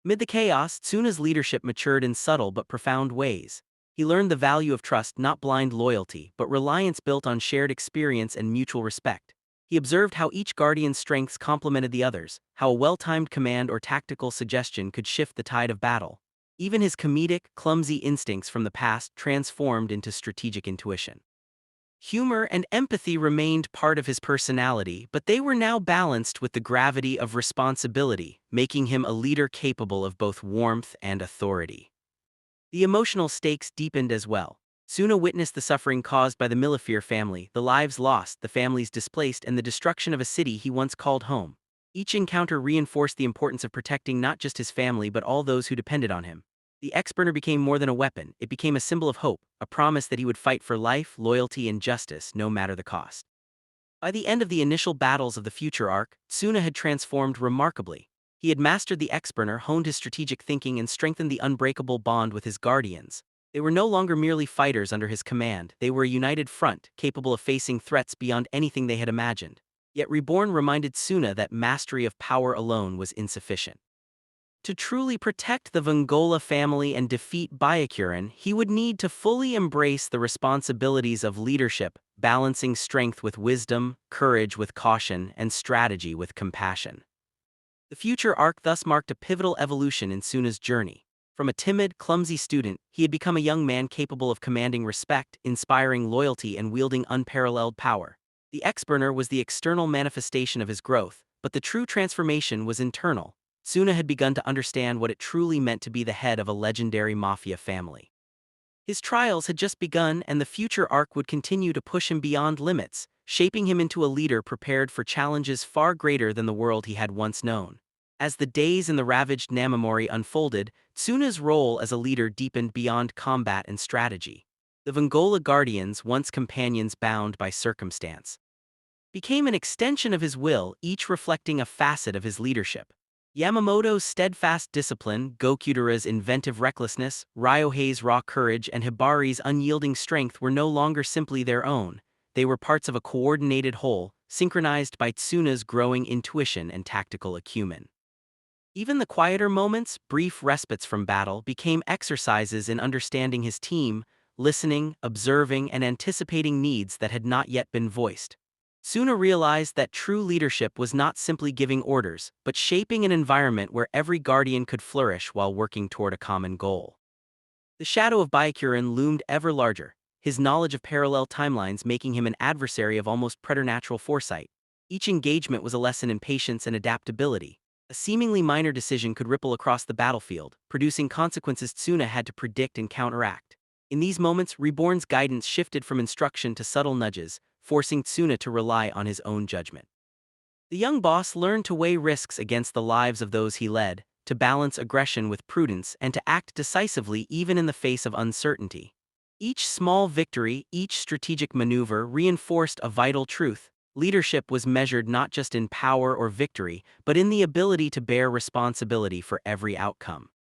Amid the chaos, Tsuna's leadership matured in subtle but profound ways. He learned the value of trust, not blind loyalty, but reliance built on shared experience and mutual respect. He observed how each guardian's strengths complemented the others, how a well-timed command or tactical suggestion could shift the tide of battle. Even his comedic, clumsy instincts from the past transformed into strategic intuition. Humor and empathy remained part of his personality, but they were now balanced with the gravity of responsibility, making him a leader capable of both warmth and authority. The emotional stakes deepened as well. Tsuna witnessed the suffering caused by the Mafia family, the lives lost, the families displaced, and the destruction of a city he once called home. Each encounter reinforced the importance of protecting not just his family but all those who depended on him. The ex-burner became more than a weapon, it became a symbol of hope, a promise that he would fight for life, loyalty, and justice, no matter the cost. By the end of the initial battles of the future arc, Tsuna had transformed remarkably. He had mastered the ex-burner, honed his strategic thinking, and strengthened the unbreakable bond with his guardians. They were no longer merely fighters under his command, they were a united front, capable of facing threats beyond anything they had imagined. Yet Reborn reminded Tsuna that mastery of power alone was insufficient. To truly protect the Vongola family and defeat Byakuran, he would need to fully embrace the responsibilities of leadership, balancing strength with wisdom, courage with caution, and strategy with compassion. The future arc thus marked a pivotal evolution in Tsuna's journey. From a timid, clumsy student, he had become a young man capable of commanding respect, inspiring loyalty, and wielding unparalleled power. The ex-burner was the external manifestation of his growth, but the true transformation was internal. Tsuna had begun to understand what it truly meant to be the head of a legendary Mafia family. His trials had just begun, and the future arc would continue to push him beyond limits, shaping him into a leader prepared for challenges far greater than the world he had once known. As the days in the ravaged Namamori unfolded, Tsuna's role as a leader deepened beyond combat and strategy. The Vongola Guardians, once companions bound by circumstance, became an extension of his will, each reflecting a facet of his leadership. Yamamoto's steadfast discipline, Gokudera's inventive recklessness, Ryohei's raw courage, and Hibari's unyielding strength were no longer simply their own. They were parts of a coordinated whole, synchronized by Tsuna's growing intuition and tactical acumen. Even the quieter moments, brief respites from battle, became exercises in understanding his team, listening, observing, and anticipating needs that had not yet been voiced. Tsuna realized that true leadership was not simply giving orders, but shaping an environment where every guardian could flourish while working toward a common goal. The shadow of Byakuran loomed ever larger, his knowledge of parallel timelines making him an adversary of almost preternatural foresight. Each engagement was a lesson in patience and adaptability. A seemingly minor decision could ripple across the battlefield, producing consequences Tsuna had to predict and counteract. In these moments, Reborn's guidance shifted from instruction to subtle nudges, forcing Tsuna to rely on his own judgment. The young boss learned to weigh risks against the lives of those he led, to balance aggression with prudence, and to act decisively even in the face of uncertainty. Each small victory, each strategic maneuver reinforced a vital truth. Leadership was measured not just in power or victory, but in the ability to bear responsibility for every outcome.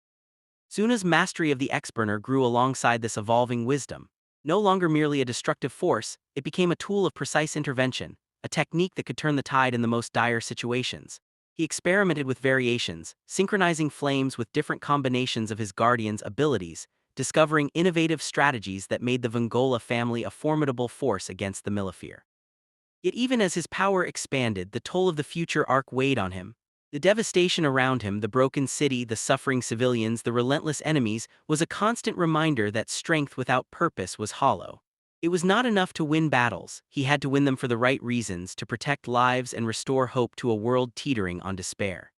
Tsuna's mastery of the ex-burner grew alongside this evolving wisdom. No longer merely a destructive force, it became a tool of precise intervention, a technique that could turn the tide in the most dire situations. He experimented with variations, synchronizing flames with different combinations of his guardian's abilities, discovering innovative strategies that made the Vongola family a formidable force against the Mafia. Yet even as his power expanded, the toll of the future arc weighed on him. The devastation around him, the broken city, the suffering civilians, the relentless enemies, was a constant reminder that strength without purpose was hollow. It was not enough to win battles, he had to win them for the right reasons, to protect lives and restore hope to a world teetering on despair.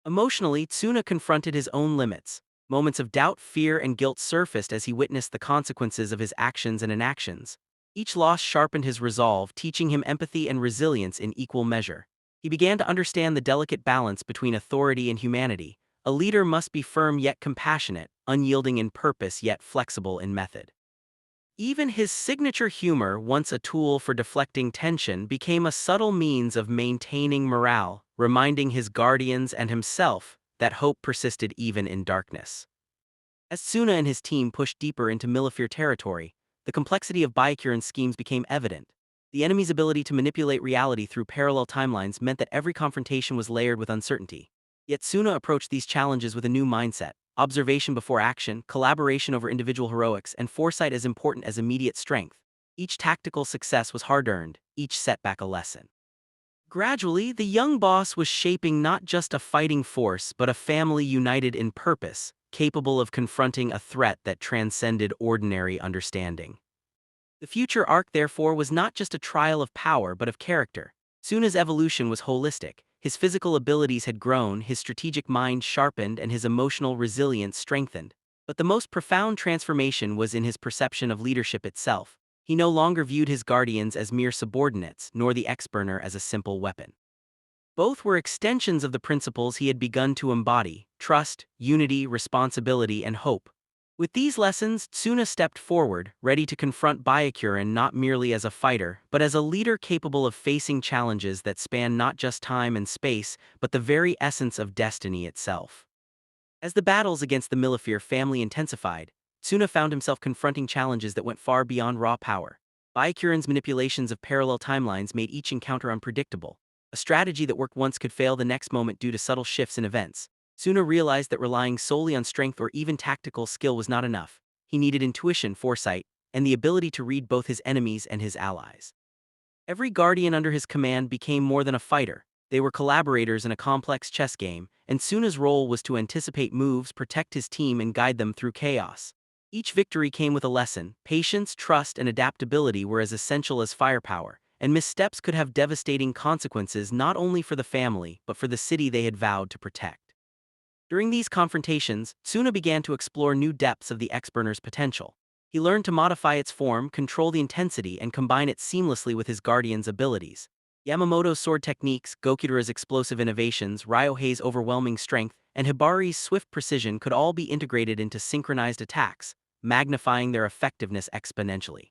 Emotionally, Tsuna confronted his own limits. Moments of doubt, fear, and guilt surfaced as he witnessed the consequences of his actions and inactions. Each loss sharpened his resolve, teaching him empathy and resilience in equal measure. He began to understand the delicate balance between authority and humanity. A leader must be firm yet compassionate, unyielding in purpose yet flexible in method. Even his signature humor, once a tool for deflecting tension, became a subtle means of maintaining morale, reminding his guardians and himself that hope persisted even in darkness. As Tsuna and his team pushed deeper into Mafia territory, the complexity of Byakuran's schemes became evident. The enemy's ability to manipulate reality through parallel timelines meant that every confrontation was layered with uncertainty. Yet Tsuna approached these challenges with a new mindset: observation before action, collaboration over individual heroics, and foresight as important as immediate strength. Each tactical success was hard-earned, each setback a lesson. Gradually, the young boss was shaping not just a fighting force but a family united in purpose, capable of confronting a threat that transcended ordinary understanding. The future arc, therefore, was not just a trial of power but of character. Tsuna's evolution was holistic. His physical abilities had grown, his strategic mind sharpened, and his emotional resilience strengthened. But the most profound transformation was in his perception of leadership itself. He no longer viewed his guardians as mere subordinates, nor the X-Burner as a simple weapon. Both were extensions of the principles he had begun to embody: trust, unity, responsibility, and hope. With these lessons, Tsuna stepped forward, ready to confront Byakuran not merely as a fighter, but as a leader capable of facing challenges that span not just time and space, but the very essence of destiny itself. As the battles against the Mafia family intensified, Tsuna found himself confronting challenges that went far beyond raw power. Byakuran's manipulations of parallel timelines made each encounter unpredictable. A strategy that worked once could fail the next moment due to subtle shifts in events. Tsuna realized that relying solely on strength or even tactical skill was not enough. He needed intuition, foresight, and the ability to read both his enemies and his allies. Every guardian under his command became more than a fighter. They were collaborators in a complex chess game, and Tsuna's role was to anticipate moves, protect his team, and guide them through chaos. Each victory came with a lesson. Patience, trust, and adaptability were as essential as firepower, and missteps could have devastating consequences not only for the family but for the city they had vowed to protect. During these confrontations, Tsuna began to explore new depths of the X-Burner's potential. He learned to modify its form, control the intensity, and combine it seamlessly with his guardian's abilities. Yamamoto's sword techniques, Gokudera's explosive innovations, Ryohei's overwhelming strength, and Hibari's swift precision could all be integrated into synchronized attacks, magnifying their effectiveness exponentially.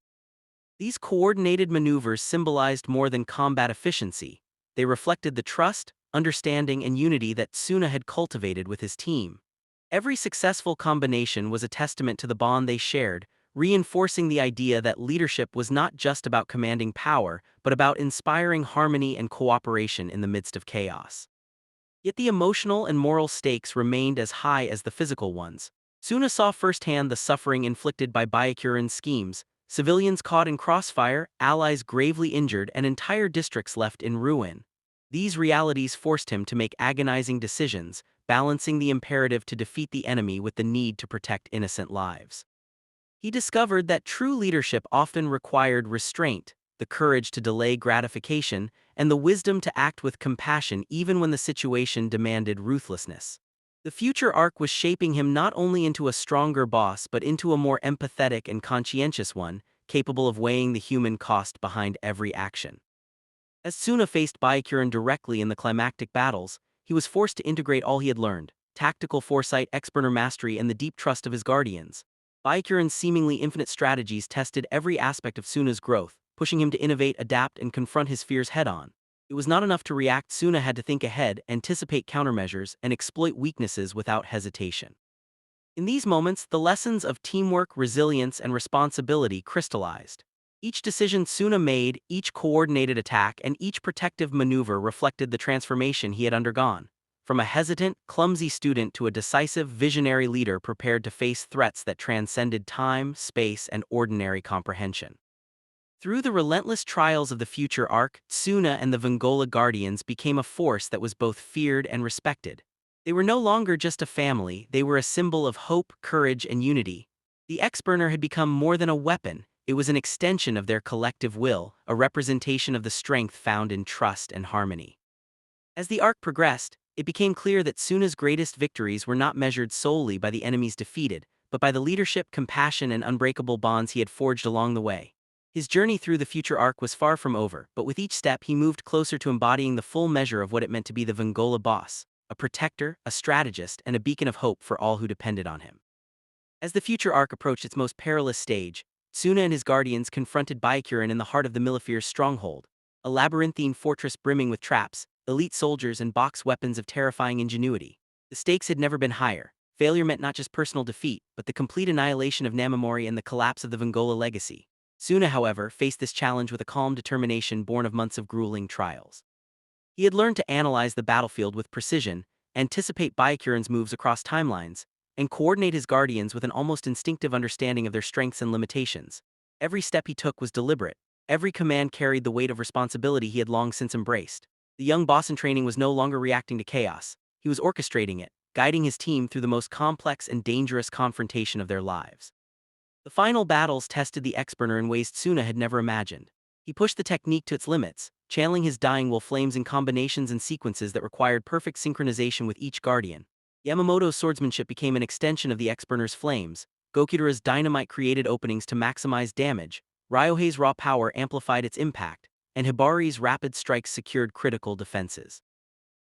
These coordinated maneuvers symbolized more than combat efficiency. They reflected the trust, understanding, and unity that Tsuna had cultivated with his team. Every successful combination was a testament to the bond they shared, reinforcing the idea that leadership was not just about commanding power, but about inspiring harmony and cooperation in the midst of chaos. Yet the emotional and moral stakes remained as high as the physical ones. Tsuna saw firsthand the suffering inflicted by Byakuran's schemes: civilians caught in crossfire, allies gravely injured, and entire districts left in ruin. These realities forced him to make agonizing decisions, balancing the imperative to defeat the enemy with the need to protect innocent lives. He discovered that true leadership often required restraint, the courage to delay gratification, and the wisdom to act with compassion even when the situation demanded ruthlessness. The future arc was shaping him not only into a stronger boss but into a more empathetic and conscientious one, capable of weighing the human cost behind every action. As Tsuna faced Byakuran directly in the climactic battles, he was forced to integrate all he had learned: tactical foresight, X-Burner mastery, and the deep trust of his guardians. Byakuran's seemingly infinite strategies tested every aspect of Tsuna's growth, pushing him to innovate, adapt, and confront his fears head-on. It was not enough to react. Tsuna had to think ahead, anticipate countermeasures, and exploit weaknesses without hesitation. In these moments, the lessons of teamwork, resilience, and responsibility crystallized. Each decision Tsuna made, each coordinated attack, and each protective maneuver reflected the transformation he had undergone. From a hesitant, clumsy student to a decisive, visionary leader prepared to face threats that transcended time, space, and ordinary comprehension. Through the relentless trials of the future arc, Tsuna and the Vengola Guardians became a force that was both feared and respected. They were no longer just a family; they were a symbol of hope, courage, and unity. The X-Burner had become more than a weapon. It was an extension of their collective will, a representation of the strength found in trust and harmony. As the arc progressed, it became clear that Tsuna's greatest victories were not measured solely by the enemies defeated, but by the leadership, compassion, and unbreakable bonds he had forged along the way. His journey through the future arc was far from over, but with each step he moved closer to embodying the full measure of what it meant to be the Vengola boss: a protector, a strategist, and a beacon of hope for all who depended on him. As the future arc approached its most perilous stage, Tsuna and his guardians confronted Byakuran in the heart of the Milifir's stronghold, a labyrinthine fortress brimming with traps, elite soldiers, and box weapons of terrifying ingenuity. The stakes had never been higher. Failure meant not just personal defeat, but the complete annihilation of Namamori and the collapse of the Vengola legacy. Suna, however, faced this challenge with a calm determination born of months of grueling trials. He had learned to analyze the battlefield with precision, anticipate Byakuran's moves across timelines, and coordinate his guardians with an almost instinctive understanding of their strengths and limitations. Every step he took was deliberate. Every command carried the weight of responsibility he had long since embraced. The young boss in training was no longer reacting to chaos. He was orchestrating it, guiding his team through the most complex and dangerous confrontation of their lives. The final battles tested the ex-burner in ways Tsuna had never imagined. He pushed the technique to its limits, channeling his dying will flames in combinations and sequences that required perfect synchronization with each guardian. Yamamoto's swordsmanship became an extension of the ex-burner's flames. Gokudera's dynamite created openings to maximize damage, Ryohei's raw power amplified its impact, and Hibari's rapid strikes secured critical defenses.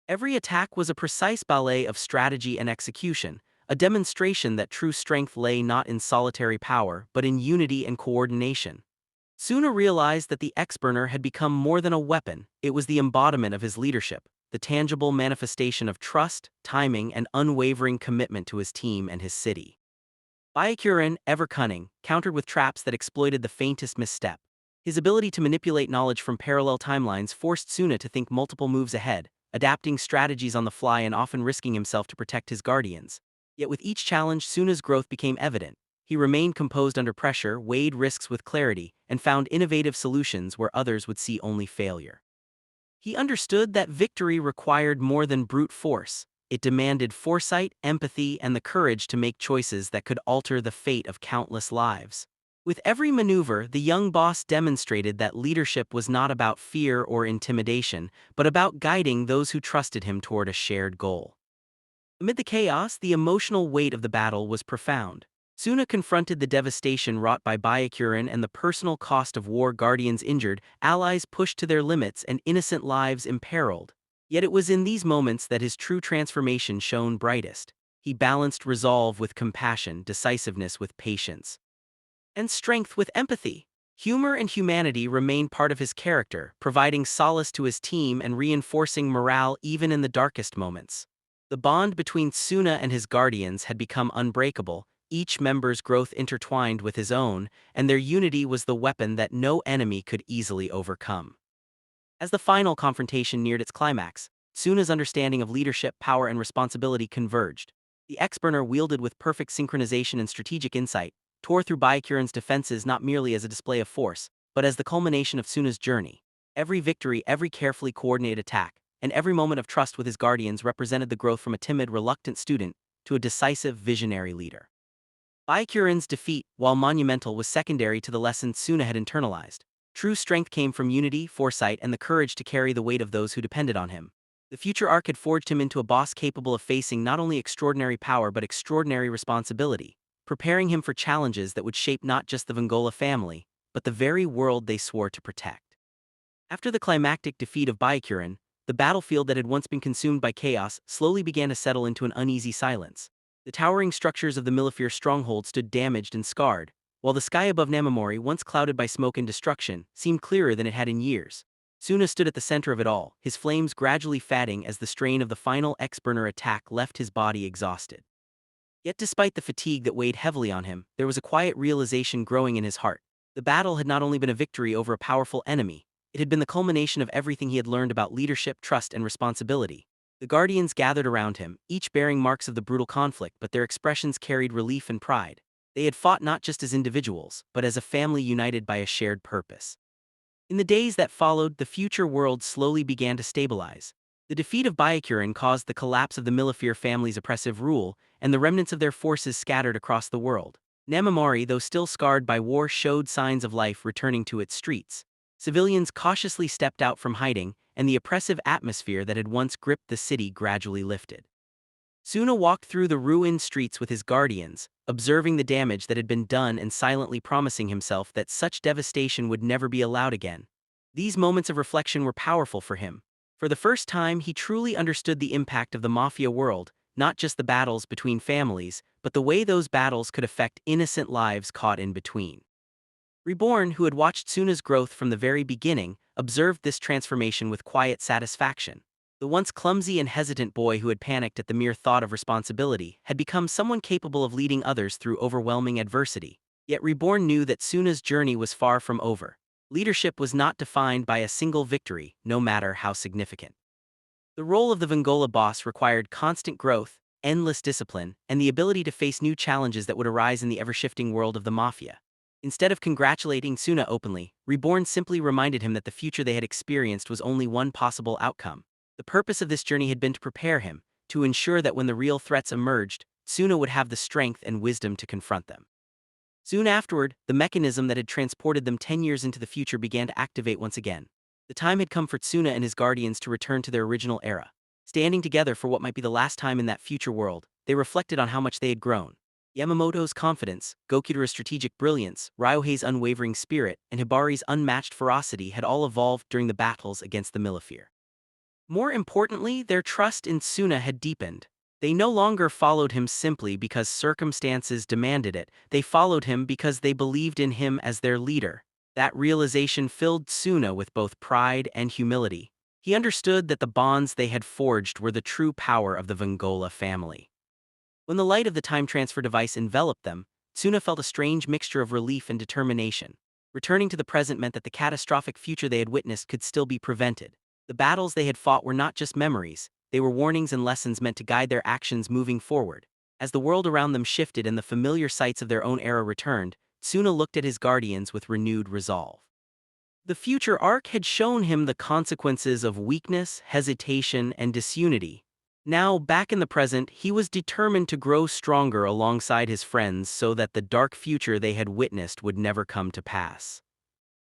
Every attack was a precise ballet of strategy and execution, a demonstration that true strength lay not in solitary power but in unity and coordination. Suna realized that the ex-burner had become more than a weapon. It was the embodiment of his leadership, the tangible manifestation of trust, timing, and unwavering commitment to his team and his city. Byakuran, ever cunning, countered with traps that exploited the faintest misstep. His ability to manipulate knowledge from parallel timelines forced Suna to think multiple moves ahead, adapting strategies on the fly and often risking himself to protect his guardians. Yet with each challenge, Suna's growth became evident. He remained composed under pressure, weighed risks with clarity, and found innovative solutions where others would see only failure. He understood that victory required more than brute force. It demanded foresight, empathy, and the courage to make choices that could alter the fate of countless lives. With every maneuver, the young boss demonstrated that leadership was not about fear or intimidation, but about guiding those who trusted him toward a shared goal. Amid the chaos, the emotional weight of the battle was profound. Suna confronted the devastation wrought by Byakuran and the personal cost of war, guardians injured, allies pushed to their limits, and innocent lives imperiled. Yet it was in these moments that his true transformation shone brightest. He balanced resolve with compassion, decisiveness with patience, and strength with empathy. Humor and humanity remained part of his character, providing solace to his team and reinforcing morale even in the darkest moments. The bond between Suna and his guardians had become unbreakable, each member's growth intertwined with his own, and their unity was the weapon that no enemy could easily overcome. As the final confrontation neared its climax, Suna's understanding of leadership, power, and responsibility converged. The ex-burner, wielded with perfect synchronization and strategic insight, tore through Byakuran's defenses not merely as a display of force, but as the culmination of Suna's journey. Every victory, every carefully coordinated attack, and every moment of trust with his guardians represented the growth from a timid, reluctant student to a decisive, visionary leader. Byakuran's defeat, while monumental, was secondary to the lessons Suna had internalized. True strength came from unity, foresight, and the courage to carry the weight of those who depended on him. The future arc had forged him into a boss capable of facing not only extraordinary power but extraordinary responsibility, preparing him for challenges that would shape not just the Vengola family, but the very world they swore to protect. After the climactic defeat of Byakuran, the battlefield that had once been consumed by chaos slowly began to settle into an uneasy silence. The towering structures of the Mafia stronghold stood damaged and scarred, while the sky above Namamori, once clouded by smoke and destruction, seemed clearer than it had in years. Suna stood at the center of it all, his flames gradually fading as the strain of the final ex-burner attack left his body exhausted. Yet despite the fatigue that weighed heavily on him, there was a quiet realization growing in his heart. The battle had not only been a victory over a powerful enemy, it had been the culmination of everything he had learned about leadership, trust, and responsibility. The guardians gathered around him, each bearing marks of the brutal conflict, but their expressions carried relief and pride. They had fought not just as individuals, but as a family united by a shared purpose. In the days that followed, the future world slowly began to stabilize. The defeat of Byakuran caused the collapse of the Mafia family's oppressive rule, and the remnants of their forces scattered across the world. Namamori, though still scarred by war, showed signs of life returning to its streets. Civilians cautiously stepped out from hiding, and the oppressive atmosphere that had once gripped the city gradually lifted. Suna walked through the ruined streets with his guardians, observing the damage that had been done and silently promising himself that such devastation would never be allowed again. These moments of reflection were powerful for him. For the first time, he truly understood the impact of the Mafia world, not just the battles between families, but the way those battles could affect innocent lives caught in between. Reborn, who had watched Suna's growth from the very beginning, observed this transformation with quiet satisfaction. The once clumsy and hesitant boy who had panicked at the mere thought of responsibility had become someone capable of leading others through overwhelming adversity. Yet Reborn knew that Suna's journey was far from over. Leadership was not defined by a single victory, no matter how significant. The role of the Vengola boss required constant growth, endless discipline, and the ability to face new challenges that would arise in the ever-shifting world of the Mafia. Instead of congratulating Suna openly, Reborn simply reminded him that the future they had experienced was only one possible outcome. The purpose of this journey had been to prepare him, to ensure that when the real threats emerged, Suna would have the strength and wisdom to confront them. Soon afterward, the mechanism that had transported them 10 years into the future began to activate once again. The time had come for Tsuna and his guardians to return to their original era. Standing together for what might be the last time in that future world, they reflected on how much they had grown. Yamamoto's confidence, Gokura's strategic brilliance, Ryohei's unwavering spirit, and Hibari's unmatched ferocity had all evolved during the battles against the Mafia. More importantly, their trust in Tsuna had deepened. They no longer followed him simply because circumstances demanded it, they followed him because they believed in him as their leader. That realization filled Tsuna with both pride and humility. He understood that the bonds they had forged were the true power of the Vengola family. When the light of the time transfer device enveloped them, Tsuna felt a strange mixture of relief and determination. Returning to the present meant that the catastrophic future they had witnessed could still be prevented. The battles they had fought were not just memories, they were warnings and lessons meant to guide their actions moving forward. As the world around them shifted and the familiar sights of their own era returned, Tsuna looked at his guardians with renewed resolve. The future arc had shown him the consequences of weakness, hesitation, and disunity. Now, back in the present, he was determined to grow stronger alongside his friends so that the dark future they had witnessed would never come to pass.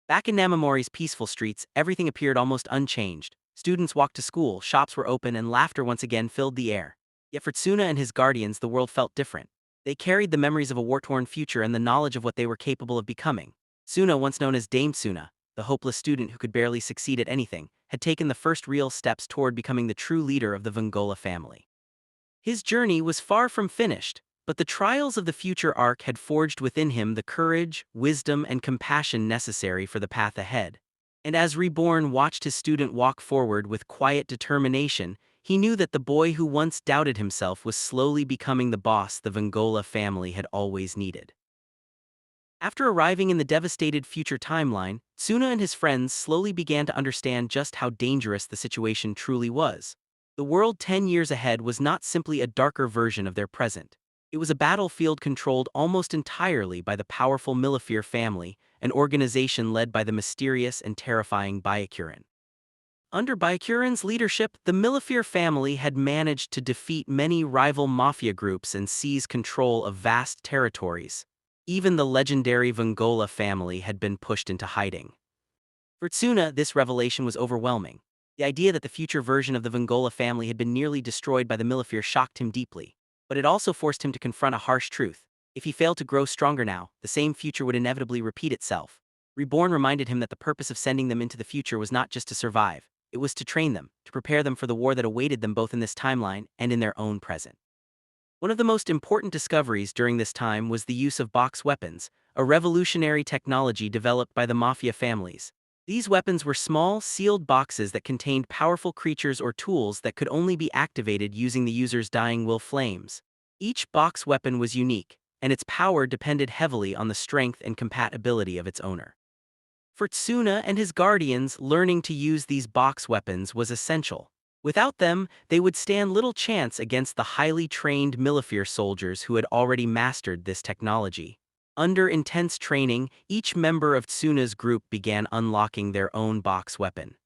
Back in Namamori's peaceful streets, everything appeared almost unchanged. Students walked to school, shops were open, and laughter once again filled the air. Yet for Tsuna and his guardians, the world felt different. They carried the memories of a war-torn future and the knowledge of what they were capable of becoming. Tsuna, once known as Dame Tsuna, the hopeless student who could barely succeed at anything, had taken the first real steps toward becoming the true leader of the Vengola family. His journey was far from finished, but the trials of the future arc had forged within him the courage, wisdom, and compassion necessary for the path ahead. And as Reborn watched his student walk forward with quiet determination, he knew that the boy who once doubted himself was slowly becoming the boss the Vengola family had always needed. After arriving in the devastated future timeline, Tsuna and his friends slowly began to understand just how dangerous the situation truly was. The world 10 years ahead was not simply a darker version of their present. It was a battlefield controlled almost entirely by the powerful Mafia family, an organization led by the mysterious and terrifying Byakuran. Under Byakuran's leadership, the Mafia family had managed to defeat many rival mafia groups and seize control of vast territories. Even the legendary Vengola family had been pushed into hiding. For Tsuna, this revelation was overwhelming. The idea that the future version of the Vengola family had been nearly destroyed by the Mafia shocked him deeply. But it also forced him to confront a harsh truth. If he failed to grow stronger now, the same future would inevitably repeat itself. Reborn reminded him that the purpose of sending them into the future was not just to survive, it was to train them, to prepare them for the war that awaited them both in this timeline and in their own present. One of the most important discoveries during this time was the use of box weapons, a revolutionary technology developed by the Mafia families. These weapons were small, sealed boxes that contained powerful creatures or tools that could only be activated using the user's dying will flames. Each box weapon was unique, and its power depended heavily on the strength and compatibility of its owner. For Tsuna and his guardians, learning to use these box weapons was essential. Without them, they would stand little chance against the highly trained Mafia soldiers who had already mastered this technology. Under intense training, each member of Tsuna's group began unlocking their own box weapon.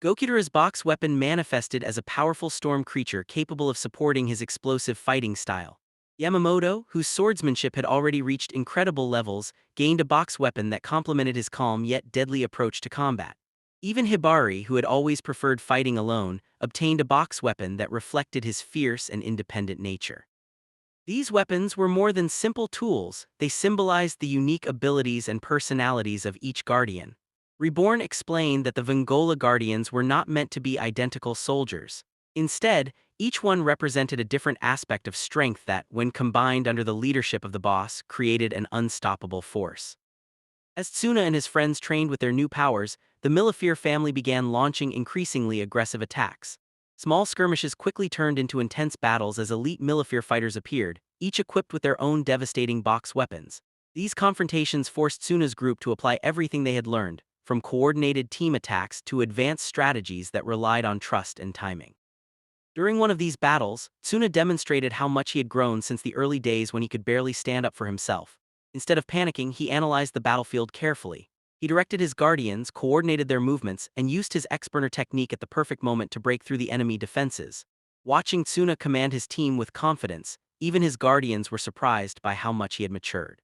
Gokura's box weapon manifested as a powerful storm creature capable of supporting his explosive fighting style. Yamamoto, whose swordsmanship had already reached incredible levels, gained a box weapon that complemented his calm yet deadly approach to combat. Even Hibari, who had always preferred fighting alone, obtained a box weapon that reflected his fierce and independent nature. These weapons were more than simple tools, they symbolized the unique abilities and personalities of each guardian. Reborn explained that the Vengola guardians were not meant to be identical soldiers. Instead, each one represented a different aspect of strength that, when combined under the leadership of the boss, created an unstoppable force. As Tsuna and his friends trained with their new powers, the Mafia family began launching increasingly aggressive attacks. Small skirmishes quickly turned into intense battles as elite Mafia fighters appeared, each equipped with their own devastating box weapons. These confrontations forced Tsuna's group to apply everything they had learned, from coordinated team attacks to advanced strategies that relied on trust and timing. During one of these battles, Tsuna demonstrated how much he had grown since the early days when he could barely stand up for himself. Instead of panicking, he analyzed the battlefield carefully. He directed his guardians, coordinated their movements, and used his experter technique at the perfect moment to break through the enemy defenses. Watching Tsuna command his team with confidence, even his guardians were surprised by how much he had matured.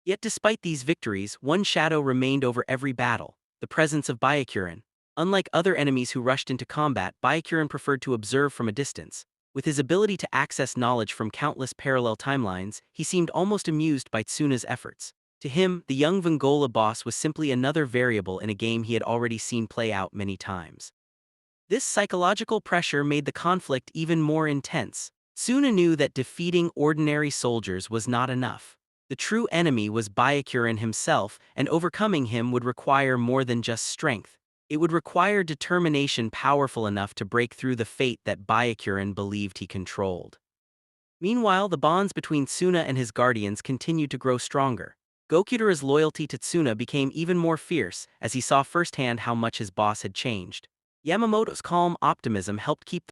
Yet despite these victories, one shadow remained over every battle: the presence of Byakuran. Unlike other enemies who rushed into combat, Byakuran preferred to observe from a distance. With his ability to access knowledge from countless parallel timelines, he seemed almost amused by Tsuna's efforts. To him, the young Vengola boss was simply another variable in a game he had already seen play out many times. This psychological pressure made the conflict even more intense. Tsuna knew that defeating ordinary soldiers was not enough. The true enemy was Byakuran himself, and overcoming him would require more than just strength. It would require determination powerful enough to break through the fate that Byakuran believed he controlled. Meanwhile, the bonds between Tsuna and his guardians continued to grow stronger. Gokudera's loyalty to Tsuna became even more fierce as he saw firsthand how much his boss had changed. Yamamoto's calm optimism helped keep